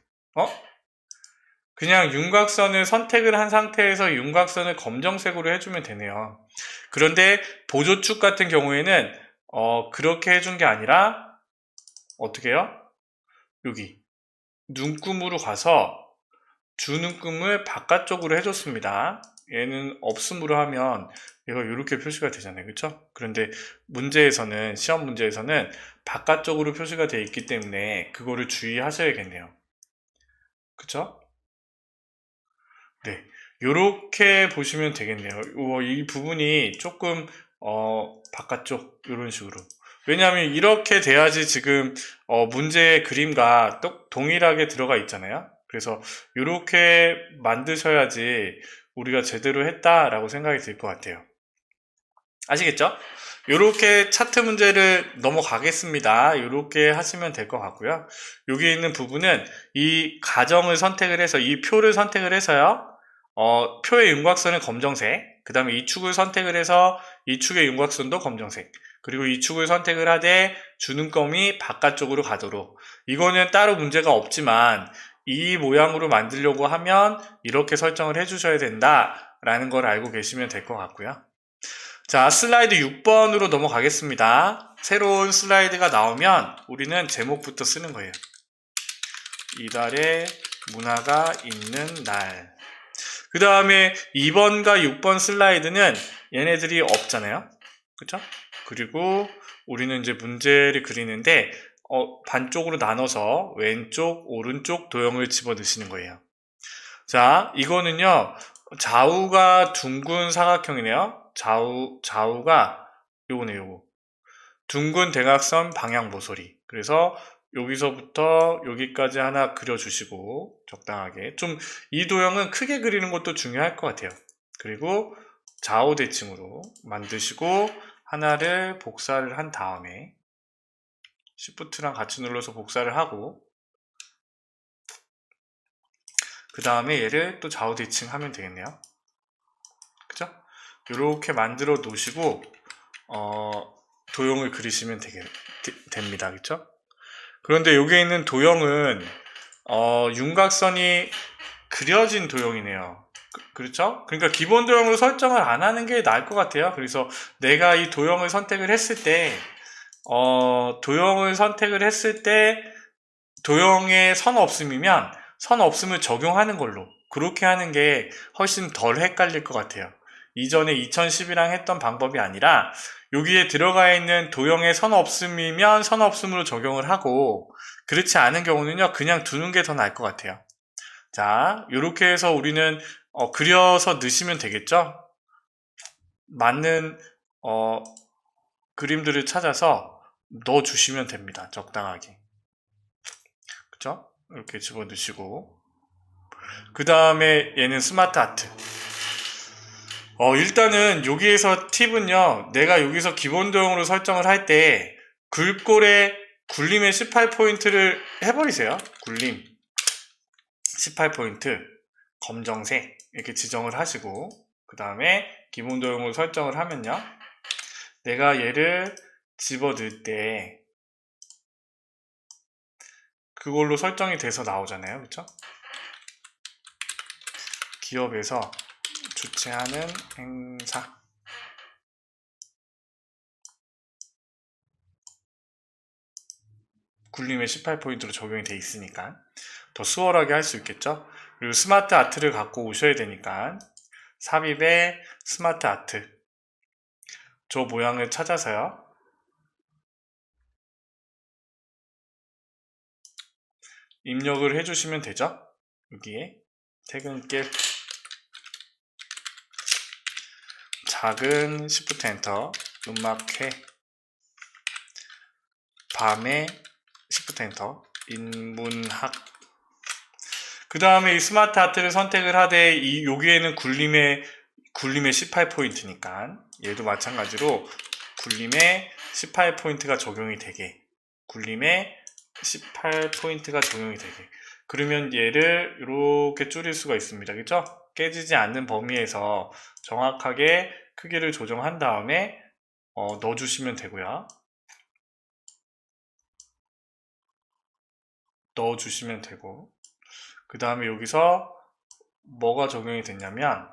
그냥 윤곽선을 선택을 한 상태에서 윤곽선을 검정색으로 해주면 되네요. 그런데 보조축 같은 경우에는 그렇게 해준 게 아니라 어떻게 해요? 여기 눈금으로 가서 주눈금을 바깥쪽으로 해줬습니다. 얘는 없음으로 하면 얘가 이렇게 표시가 되잖아요. 그쵸? 그런데 문제에서는, 시험 문제에서는 바깥쪽으로 표시가 되어 있기 때문에 그거를 주의하셔야겠네요. 그쵸? 네, 요렇게 보시면 되겠네요. 이 부분이 조금 바깥쪽 이런 식으로, 왜냐하면 이렇게 돼야지 지금 문제의 그림과 동일하게 들어가 있잖아요. 그래서 이렇게 만드셔야지 우리가 제대로 했다라고 생각이 들 것 같아요. 아시겠죠? 이렇게 차트 문제를 넘어가겠습니다. 이렇게 하시면 될 것 같고요. 여기 있는 부분은 이 가정을 선택을 해서 이 표를 선택을 해서요. 표의 윤곽선은 검정색, 그 다음에 이 축을 선택을 해서 이 축의 윤곽선도 검정색, 그리고 이 축을 선택을 하되 주는 껌이 바깥쪽으로 가도록, 이거는 따로 문제가 없지만 이 모양으로 만들려고 하면 이렇게 설정을 해주셔야 된다라는 걸 알고 계시면 될 것 같고요. 자, 슬라이드 6번으로 넘어가겠습니다. 새로운 슬라이드가 나오면 우리는 제목부터 쓰는 거예요. 이달에 문화가 있는 날. 그 다음에 2번과 6번 슬라이드는 얘네들이 없잖아요. 그쵸? 그리고 우리는 이제 문제를 그리는데 반쪽으로 나눠서 왼쪽, 오른쪽 도형을 집어넣으시는 거예요. 자, 이거는요, 좌우가 둥근 사각형이네요. 좌우가 요거네, 요거. 둥근 대각선 방향 모서리. 그래서 여기서부터 여기까지 하나 그려주시고, 적당하게. 좀, 이 도형은 크게 그리는 것도 중요할 것 같아요. 그리고 좌우 대칭으로 만드시고, 하나를 복사를 한 다음에, Shift랑 같이 눌러서 복사를 하고, 그 다음에 얘를 또 좌우 대칭하면 되겠네요. 그죠? 이렇게 만들어 놓으시고 도형을 그리시면 됩니다. 그쵸? 그런데 여기에 있는 도형은 윤곽선이 그려진 도형이네요. 그렇죠? 그러니까 기본 도형으로 설정을 안 하는 게 나을 것 같아요. 그래서 내가 이 도형을 선택을 했을 때 도형에 선 없음이면 선 없음을 적용하는 걸로 그렇게 하는 게 훨씬 덜 헷갈릴 것 같아요. 이전에 2010이랑 했던 방법이 아니라 여기에 들어가 있는 도형에 선 없음이면 선 없음으로 적용을 하고 그렇지 않은 경우는요 그냥 두는 게 더 나을 것 같아요. 자, 이렇게 해서 우리는 그려서 넣으시면 되겠죠? 맞는 그림들을 찾아서 넣어주시면 됩니다. 적당하게. 그쵸? 이렇게 집어넣으시고 그 다음에 얘는 스마트 아트. 일단은 여기에서 팁은요, 내가 여기서 기본 도형으로 설정을 할 때 글꼴에 굴림의 18포인트를 해버리세요. 굴림 18포인트 검정색 이렇게 지정을 하시고 그 다음에 기본 도형으로 설정을 하면요, 내가 얘를 집어넣을 때 그걸로 설정이 돼서 나오잖아요. 그쵸? 기업에서 주최하는 행사. 굴림의 18포인트로 적용이 돼 있으니까 더 수월하게 할 수 있겠죠. 그리고 스마트 아트를 갖고 오셔야 되니까 삽입에 스마트 아트 저 모양을 찾아서요, 입력을 해주시면 되죠. 여기에 퇴근길 작은 Shift 엔터 음악회 밤에 Shift 엔터 인문학. 그 다음에 이 스마트 아트를 선택을 하되 여기에는 굴림의 18포인트니까 얘도 마찬가지로 굴림의 18포인트가 적용이 되게, 굴림의 18포인트가 적용이 되게, 그러면 얘를 이렇게 줄일 수가 있습니다. 그죠? 깨지지 않는 범위에서 정확하게 크기를 조정한 다음에 넣어주시면 되고요. 넣어주시면 되고 그 다음에 여기서 뭐가 적용이 됐냐면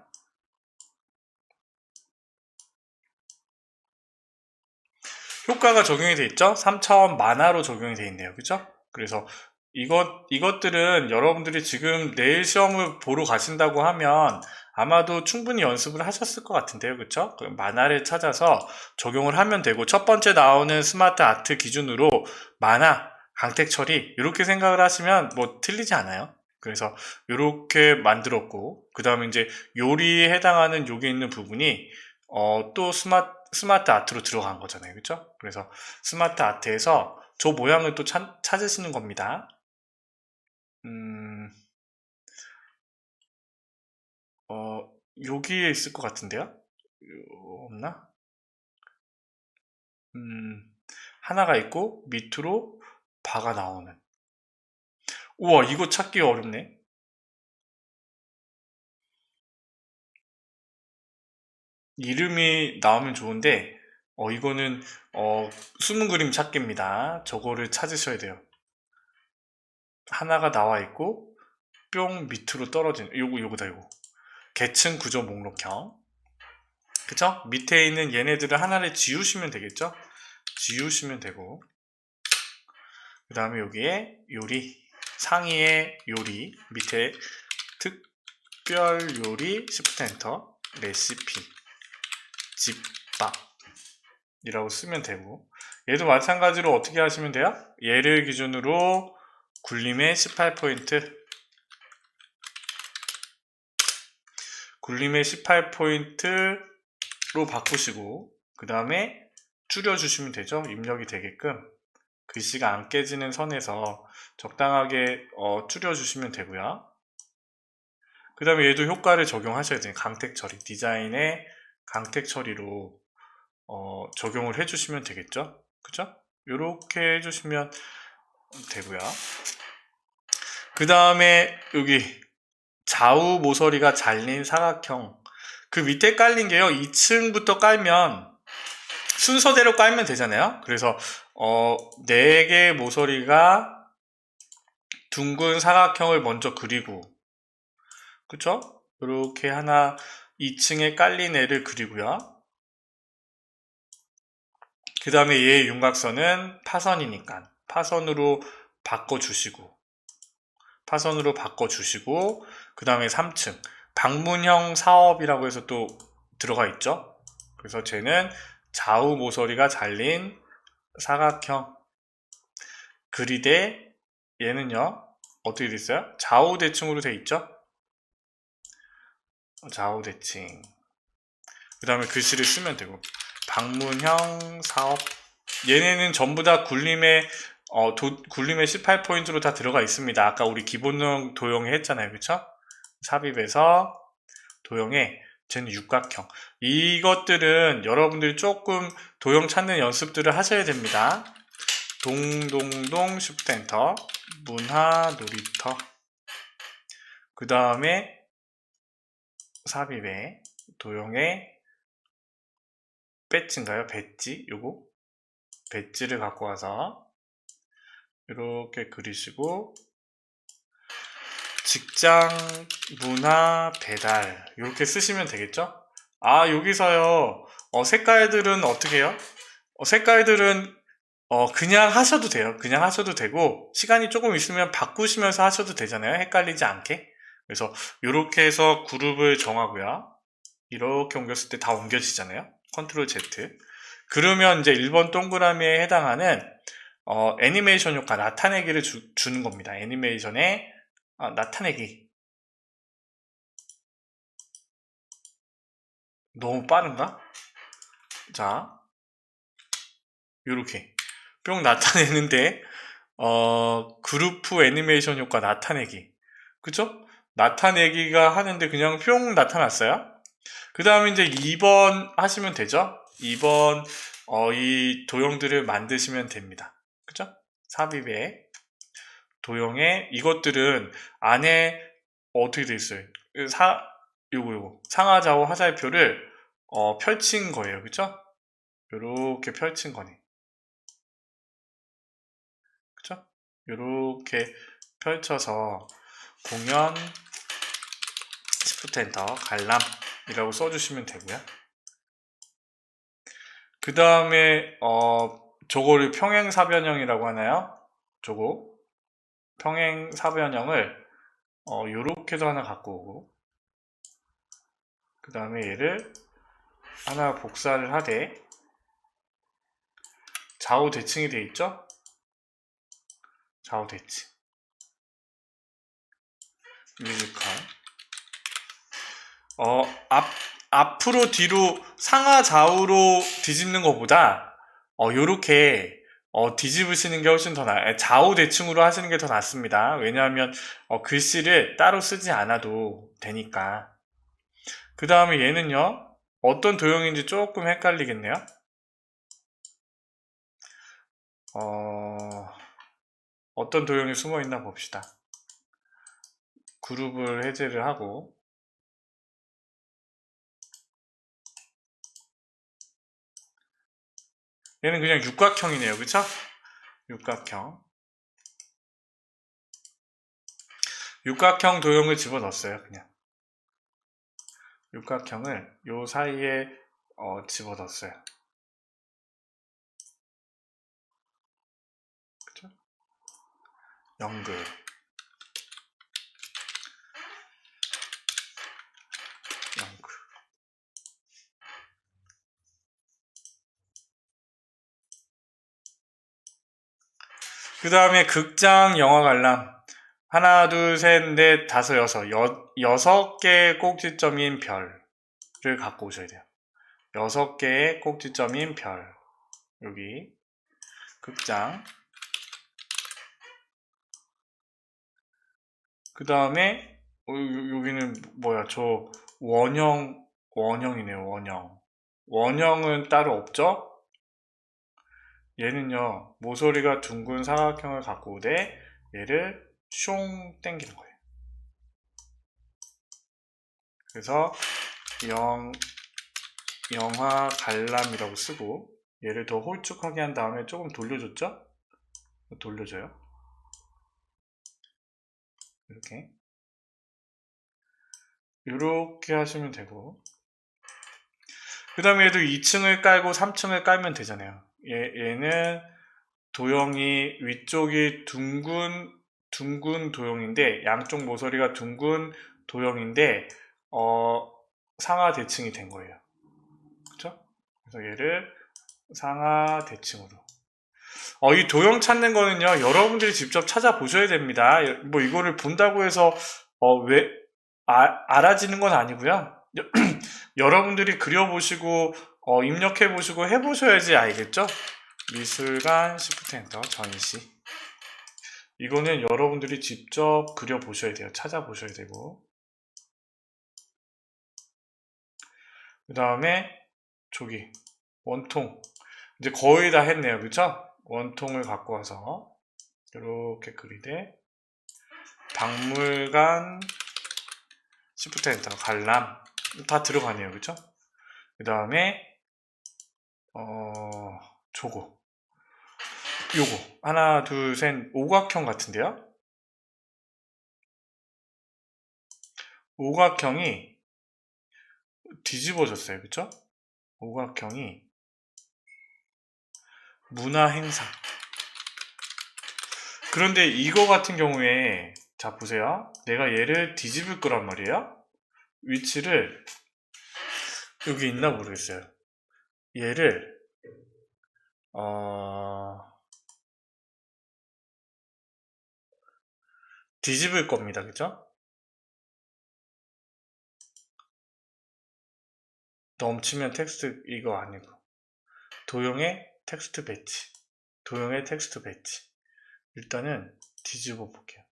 효과가 적용이 돼 있죠? 3차원 만화로 적용이 돼 있네요. 그죠? 그래서 이것들은 여러분들이 지금 내일 시험을 보러 가신다고 하면 아마도 충분히 연습을 하셨을 것 같은데요. 그쵸? 만화를 찾아서 적용을 하면 되고, 첫 번째 나오는 스마트 아트 기준으로 만화, 강택 처리 이렇게 생각을 하시면 뭐 틀리지 않아요. 그래서 이렇게 만들었고, 그 다음에 이제 요리에 해당하는 여기 있는 부분이 또 스마트 아트로 들어간 거잖아요. 그쵸? 그래서 스마트 아트에서 저 모양을 또 찾으시는 겁니다. 여기에 있을 것 같은데요? 없나? 하나가 있고 밑으로 바가 나오는. 우와, 이거 찾기 어렵네. 이름이 나오면 좋은데 이거는 숨은 그림 찾기입니다. 저거를 찾으셔야 돼요. 하나가 나와 있고 뿅 밑으로 떨어지는 요거다 요거. 계층 구조 목록형. 그쵸? 밑에 있는 얘네들을 하나를 지우시면 되겠죠? 지우시면 되고, 그 다음에 여기에 요리, 상위에 요리, 밑에 특별 요리, 시프트 엔터, 레시피, 집밥이라고 쓰면 되고, 얘도 마찬가지로 어떻게 하시면 돼요? 얘를 기준으로 굴림의 18포인트, 굴림의 18포인트로 바꾸시고, 그 다음에 줄여주시면 되죠. 입력이 되게끔. 글씨가 안 깨지는 선에서 적당하게 줄여주시면 되고요. 그 다음에 얘도 효과를 적용하셔야 돼요. 강택 처리, 디자인의 강택 처리로 적용을 해주시면 되겠죠. 그죠? 이렇게 해주시면 되고요. 그 다음에 여기 좌우 모서리가 잘린 사각형, 그 밑에 깔린 게요, 2층부터 깔면 순서대로 깔면 되잖아요. 그래서 4개의 모서리가 둥근 사각형을 먼저 그리고, 그쵸? 이렇게 하나 2층에 깔린 애를 그리고요. 그 다음에 얘의 윤곽선은 파선이니까 파선으로 바꿔주시고, 그 다음에 3층 방문형 사업이라고 해서 또 들어가 있죠. 그래서 쟤는 좌우 모서리가 잘린 사각형 그리되 얘는요 어떻게 돼 있어요? 좌우 대칭으로 돼 있죠. 좌우 대칭. 그 다음에 글씨를 쓰면 되고, 방문형 사업. 얘네는 전부 다 굴림의 18포인트로 다 들어가 있습니다. 아까 우리 기본형 도형에 했잖아요. 그쵸? 삽입에서 도형에 쟤는 육각형. 이것들은 여러분들이 조금 도형 찾는 연습들을 하셔야 됩니다. 동동동 쉬프트 엔터, 문화 놀이터. 그 다음에 삽입에 도형에 배지인가요? 배지? 요거 배지를 갖고 와서 이렇게 그리시고, 직장 문화 배달 이렇게 쓰시면 되겠죠. 아, 여기서요 색깔들은 어떻게 해요? 색깔들은 그냥 하셔도 돼요. 그냥 하셔도 되고, 시간이 조금 있으면 바꾸시면서 하셔도 되잖아요. 헷갈리지 않게. 그래서 이렇게 해서 그룹을 정하고요. 이렇게 옮겼을 때 다 옮겨지잖아요. 컨트롤 Z. 그러면 이제 1번 동그라미에 해당하는 애니메이션 효과 나타내기를 주는 겁니다. 애니메이션에 나타내기. 너무 빠른가? 자, 요렇게 뿅 나타내는데 그루프 애니메이션 효과 나타내기. 그쵸? 나타내기가 하는데 그냥 뿅 나타났어요. 그 다음에 이제 2번 하시면 되죠. 2번 이 도형들을 만드시면 됩니다. 그죠? 삽입에 도형에 이것들은 안에 어떻게 돼 있어요? 요거 상하좌우 화살표를 펼친 거예요. 그쵸? 요렇게 펼친 거네. 그쵸? 요렇게 펼쳐서 공연 시프트 엔터 관람이라고 써주시면 되고요. 그 다음에 저거를 평행사변형이라고 하나요? 저거 평행사변형을 요렇게도 하나 갖고 오고, 그 다음에 얘를 하나 복사를 하되 좌우 대칭이 되어 있죠? 좌우 대칭 뮤지컬. 앞으로 뒤로 상하 좌우로 뒤집는 것보다 요렇게 뒤집으시는 게 훨씬 더 좌우 대칭으로 하시는 게 더 낫습니다. 왜냐하면 글씨를 따로 쓰지 않아도 되니까. 그 다음에 얘는요, 어떤 도형인지 조금 헷갈리겠네요. 어떤 도형이 숨어 있나 봅시다. 그룹을 해제를 하고, 얘는 그냥 육각형이네요. 그쵸? 육각형. 육각형 도형을 집어넣었어요. 그냥. 육각형을 요 사이에 집어넣었어요. 그쵸? 연글. 연글. 그 다음에 극장 영화 관람. 하나, 둘, 셋, 넷, 다섯, 여섯. 여섯 개의 꼭지점인 별을 갖고 오셔야 돼요. 여섯 개의 꼭지점인 별. 여기. 극장. 그 다음에, 여기는 뭐야, 원형이네요, 원형. 원형은 따로 없죠? 얘는요, 모서리가 둥근 사각형을 갖고 오되, 얘를 숑 땡기는 거예요. 그래서, 영화 관람이라고 쓰고, 얘를 더 홀쭉하게 한 다음에 조금 돌려줬죠? 돌려줘요. 이렇게 하시면 되고, 그 다음에 얘도 2층을 깔고 3층을 깔면 되잖아요. 얘는 도형이 위쪽이 둥근 도형인데, 양쪽 모서리가 둥근 도형인데, 상하 대칭이 된 거예요. 그쵸? 그래서 얘를 상하 대칭으로. 이 도형 찾는 거는요, 여러분들이 직접 찾아보셔야 됩니다. 뭐 이거를 본다고 해서, 알아지는 건 아니고요. 여러분들이 그려보시고, 입력해보시고 해보셔야지 알겠죠? 미술관 시프트 엔터 전시. 이거는 여러분들이 직접 그려보셔야 돼요. 찾아보셔야 되고. 그 다음에, 저기, 원통. 이제 거의 다 했네요. 그쵸? 원통을 갖고 와서, 이렇게 그리되, 박물관, 시프트 엔터, 관람. 다 들어가네요. 그쵸? 그 다음에, 요거. 하나, 둘, 셋, 오각형 같은데요? 오각형이 뒤집어졌어요. 그쵸? 오각형이 문화행사. 그런데 이거 같은 경우에, 자, 보세요. 내가 얘를 뒤집을 거란 말이에요. 위치를, 여기 있나 모르겠어요. 얘를, 뒤집을 겁니다. 그죠? 넘치면 텍스트 이거 아니고. 도형의 텍스트 배치. 도형의 텍스트 배치. 일단은 뒤집어 볼게요.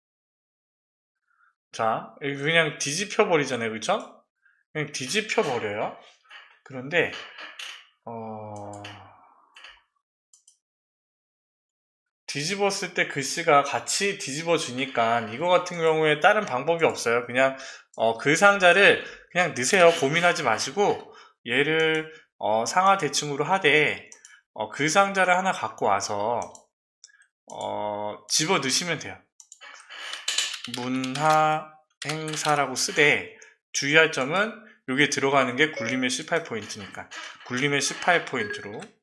자, 여기 그냥 뒤집혀 버리잖아요. 그쵸? 그냥 뒤집혀 버려요. 그런데, 뒤집었을 때 글씨가 같이 뒤집어지니까 이거 같은 경우에 다른 방법이 없어요. 그냥 글 상자를 그냥 넣으세요. 고민하지 마시고 얘를 상하 대칭으로 하되 글 상자를 하나 갖고 와서 집어 넣으시면 돼요. 문화 행사라고 쓰되 주의할 점은 여기에 들어가는 게 굴림의 18포인트니까 굴림의 18포인트로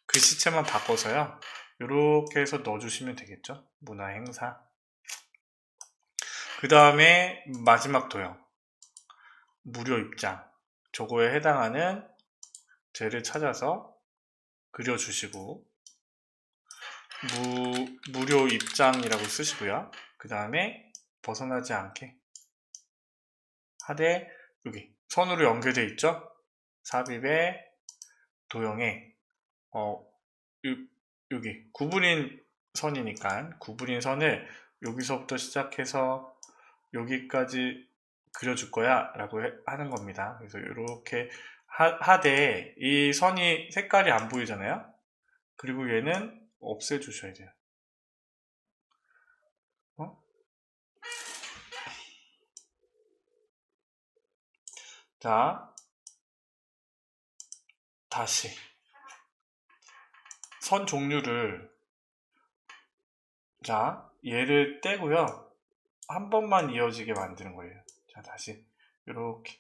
글씨체만 바꿔서요. 이렇게 해서 넣어주시면 되겠죠. 문화행사. 그 다음에 마지막 도형. 무료 입장. 저거에 해당하는 젤을 찾아서 그려주시고 무료 입장이라고 쓰시고요. 그 다음에 벗어나지 않게 하되 여기 선으로 연결되어 있죠. 삽입의 도형에 여기 구분인 선이니까 구분인 선을 여기서부터 시작해서 여기까지 그려줄 거야 라고 하는 겁니다. 그래서 이렇게 하되 이 선이 색깔이 안 보이잖아요. 그리고 얘는 없애주셔야 돼요. 자, 다시 선 종류를, 자, 얘를 떼고요. 한 번만 이어지게 만드는 거예요. 자, 다시 이렇게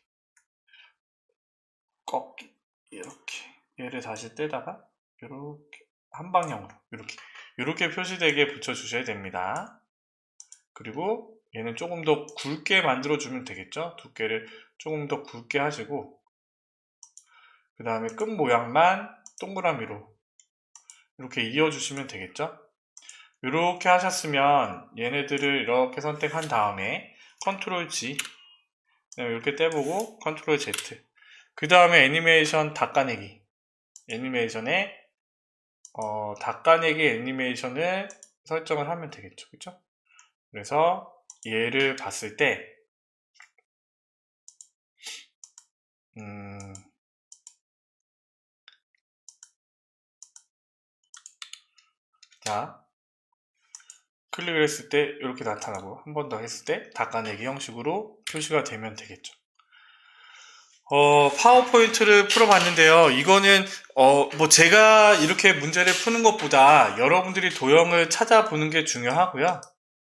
꺾기, 이렇게 얘를 다시 떼다가 이렇게 한 방향으로 이렇게 표시되게 붙여주셔야 됩니다. 그리고 얘는 조금 더 굵게 만들어주면 되겠죠? 두께를 조금 더 굵게 하시고, 그 다음에 끝 모양만 동그라미로 이렇게 이어주시면 되겠죠? 이렇게 하셨으면 얘네들을 이렇게 선택한 다음에 컨트롤 G, 이렇게 떼보고 컨트롤 Z, 그 다음에 애니메이션 닦아내기, 애니메이션에 닦아내기 애니메이션을 설정을 하면 되겠죠, 그쵸? 그래서 얘를 봤을 때 자, 클릭을 했을 때 이렇게 나타나고, 한 번 더 했을 때 닦아내기 형식으로 표시가 되면 되겠죠. 파워포인트를 풀어봤는데요. 이거는 뭐 제가 이렇게 문제를 푸는 것보다 여러분들이 도형을 찾아보는 게 중요하고요.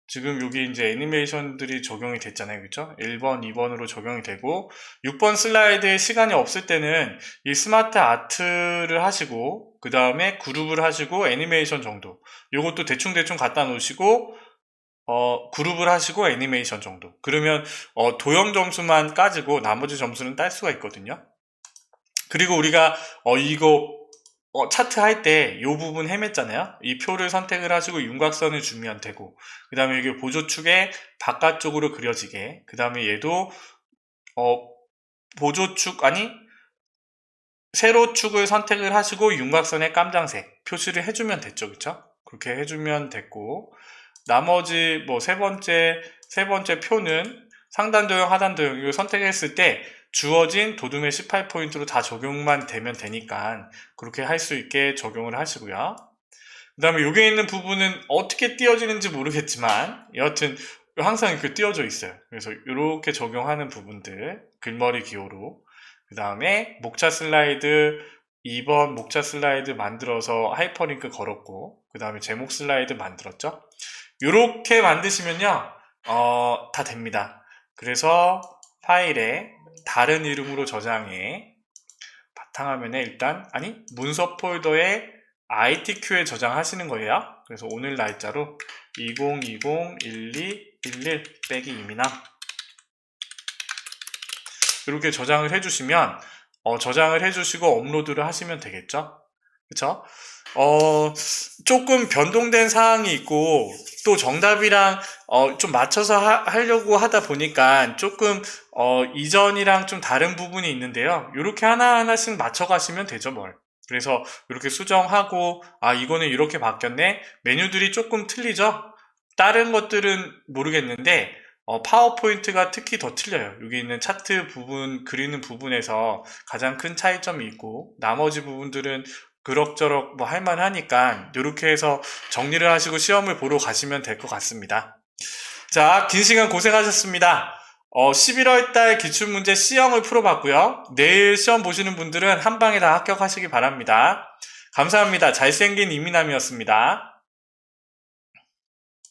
지금 여기 이제 애니메이션들이 적용이 됐잖아요. 그쵸? 1번, 2번으로 적용이 되고, 6번 슬라이드에 시간이 없을 때는 이 스마트 아트를 하시고, 그 다음에 그룹을 하시고, 애니메이션 정도. 요것도 대충대충 갖다 놓으시고, 그룹을 하시고, 애니메이션 정도. 그러면, 도형 점수만 까지고, 나머지 점수는 딸 수가 있거든요. 그리고 우리가, 이거, 차트 할 때 이 부분 헤맸잖아요. 이 표를 선택을 하시고 윤곽선을 주면 되고, 그 다음에 여기 보조축에 바깥쪽으로 그려지게, 그 다음에 얘도 보조축 아니 세로축을 선택을 하시고 윤곽선에 깜장색 표시를 해주면 됐죠. 그쵸? 그렇게 해주면 됐고, 나머지 뭐 세 번째 표는 상단 도형, 하단 도형 이걸 선택했을 때 주어진 도둠의 18포인트로 다 적용만 되면 되니까 그렇게 할 수 있게 적용을 하시고요. 그 다음에 여기에 있는 부분은 어떻게 띄어지는지 모르겠지만 여하튼 항상 이렇게 띄어져 있어요. 그래서 이렇게 적용하는 부분들, 글머리 기호로. 그 다음에 목차 슬라이드 2번 목차 슬라이드 만들어서 하이퍼링크 걸었고, 그 다음에 제목 슬라이드 만들었죠. 이렇게 만드시면요 다 됩니다. 그래서 파일에 다른 이름으로 저장해, 바탕화면에 일단 문서 폴더에 ITQ에 저장하시는 거예요. 그래서 오늘 날짜로 2020-12-11-2미나 이렇게 저장을 해주시면 저장을 해주시고 업로드를 하시면 되겠죠. 그쵸? 조금 변동된 사항이 있고 또 정답이랑 좀 맞춰서 하려고 하다 보니까 조금 이전이랑 좀 다른 부분이 있는데요. 이렇게 하나하나씩 맞춰 가시면 되죠, 뭘. 그래서 이렇게 수정하고 이거는 이렇게 바뀌었네. 메뉴들이 조금 틀리죠. 다른 것들은 모르겠는데 파워포인트가 특히 더 틀려요. 여기 있는 차트 부분, 그리는 부분에서 가장 큰 차이점이 있고, 나머지 부분들은 그럭저럭 뭐 할만하니까 이렇게 해서 정리를 하시고 시험을 보러 가시면 될 것 같습니다. 자, 긴 시간 고생하셨습니다. 11월달 기출문제 C형을 풀어봤고요. 내일 시험 보시는 분들은 한 방에 다 합격하시기 바랍니다. 감사합니다. 잘생긴 이민남이었습니다.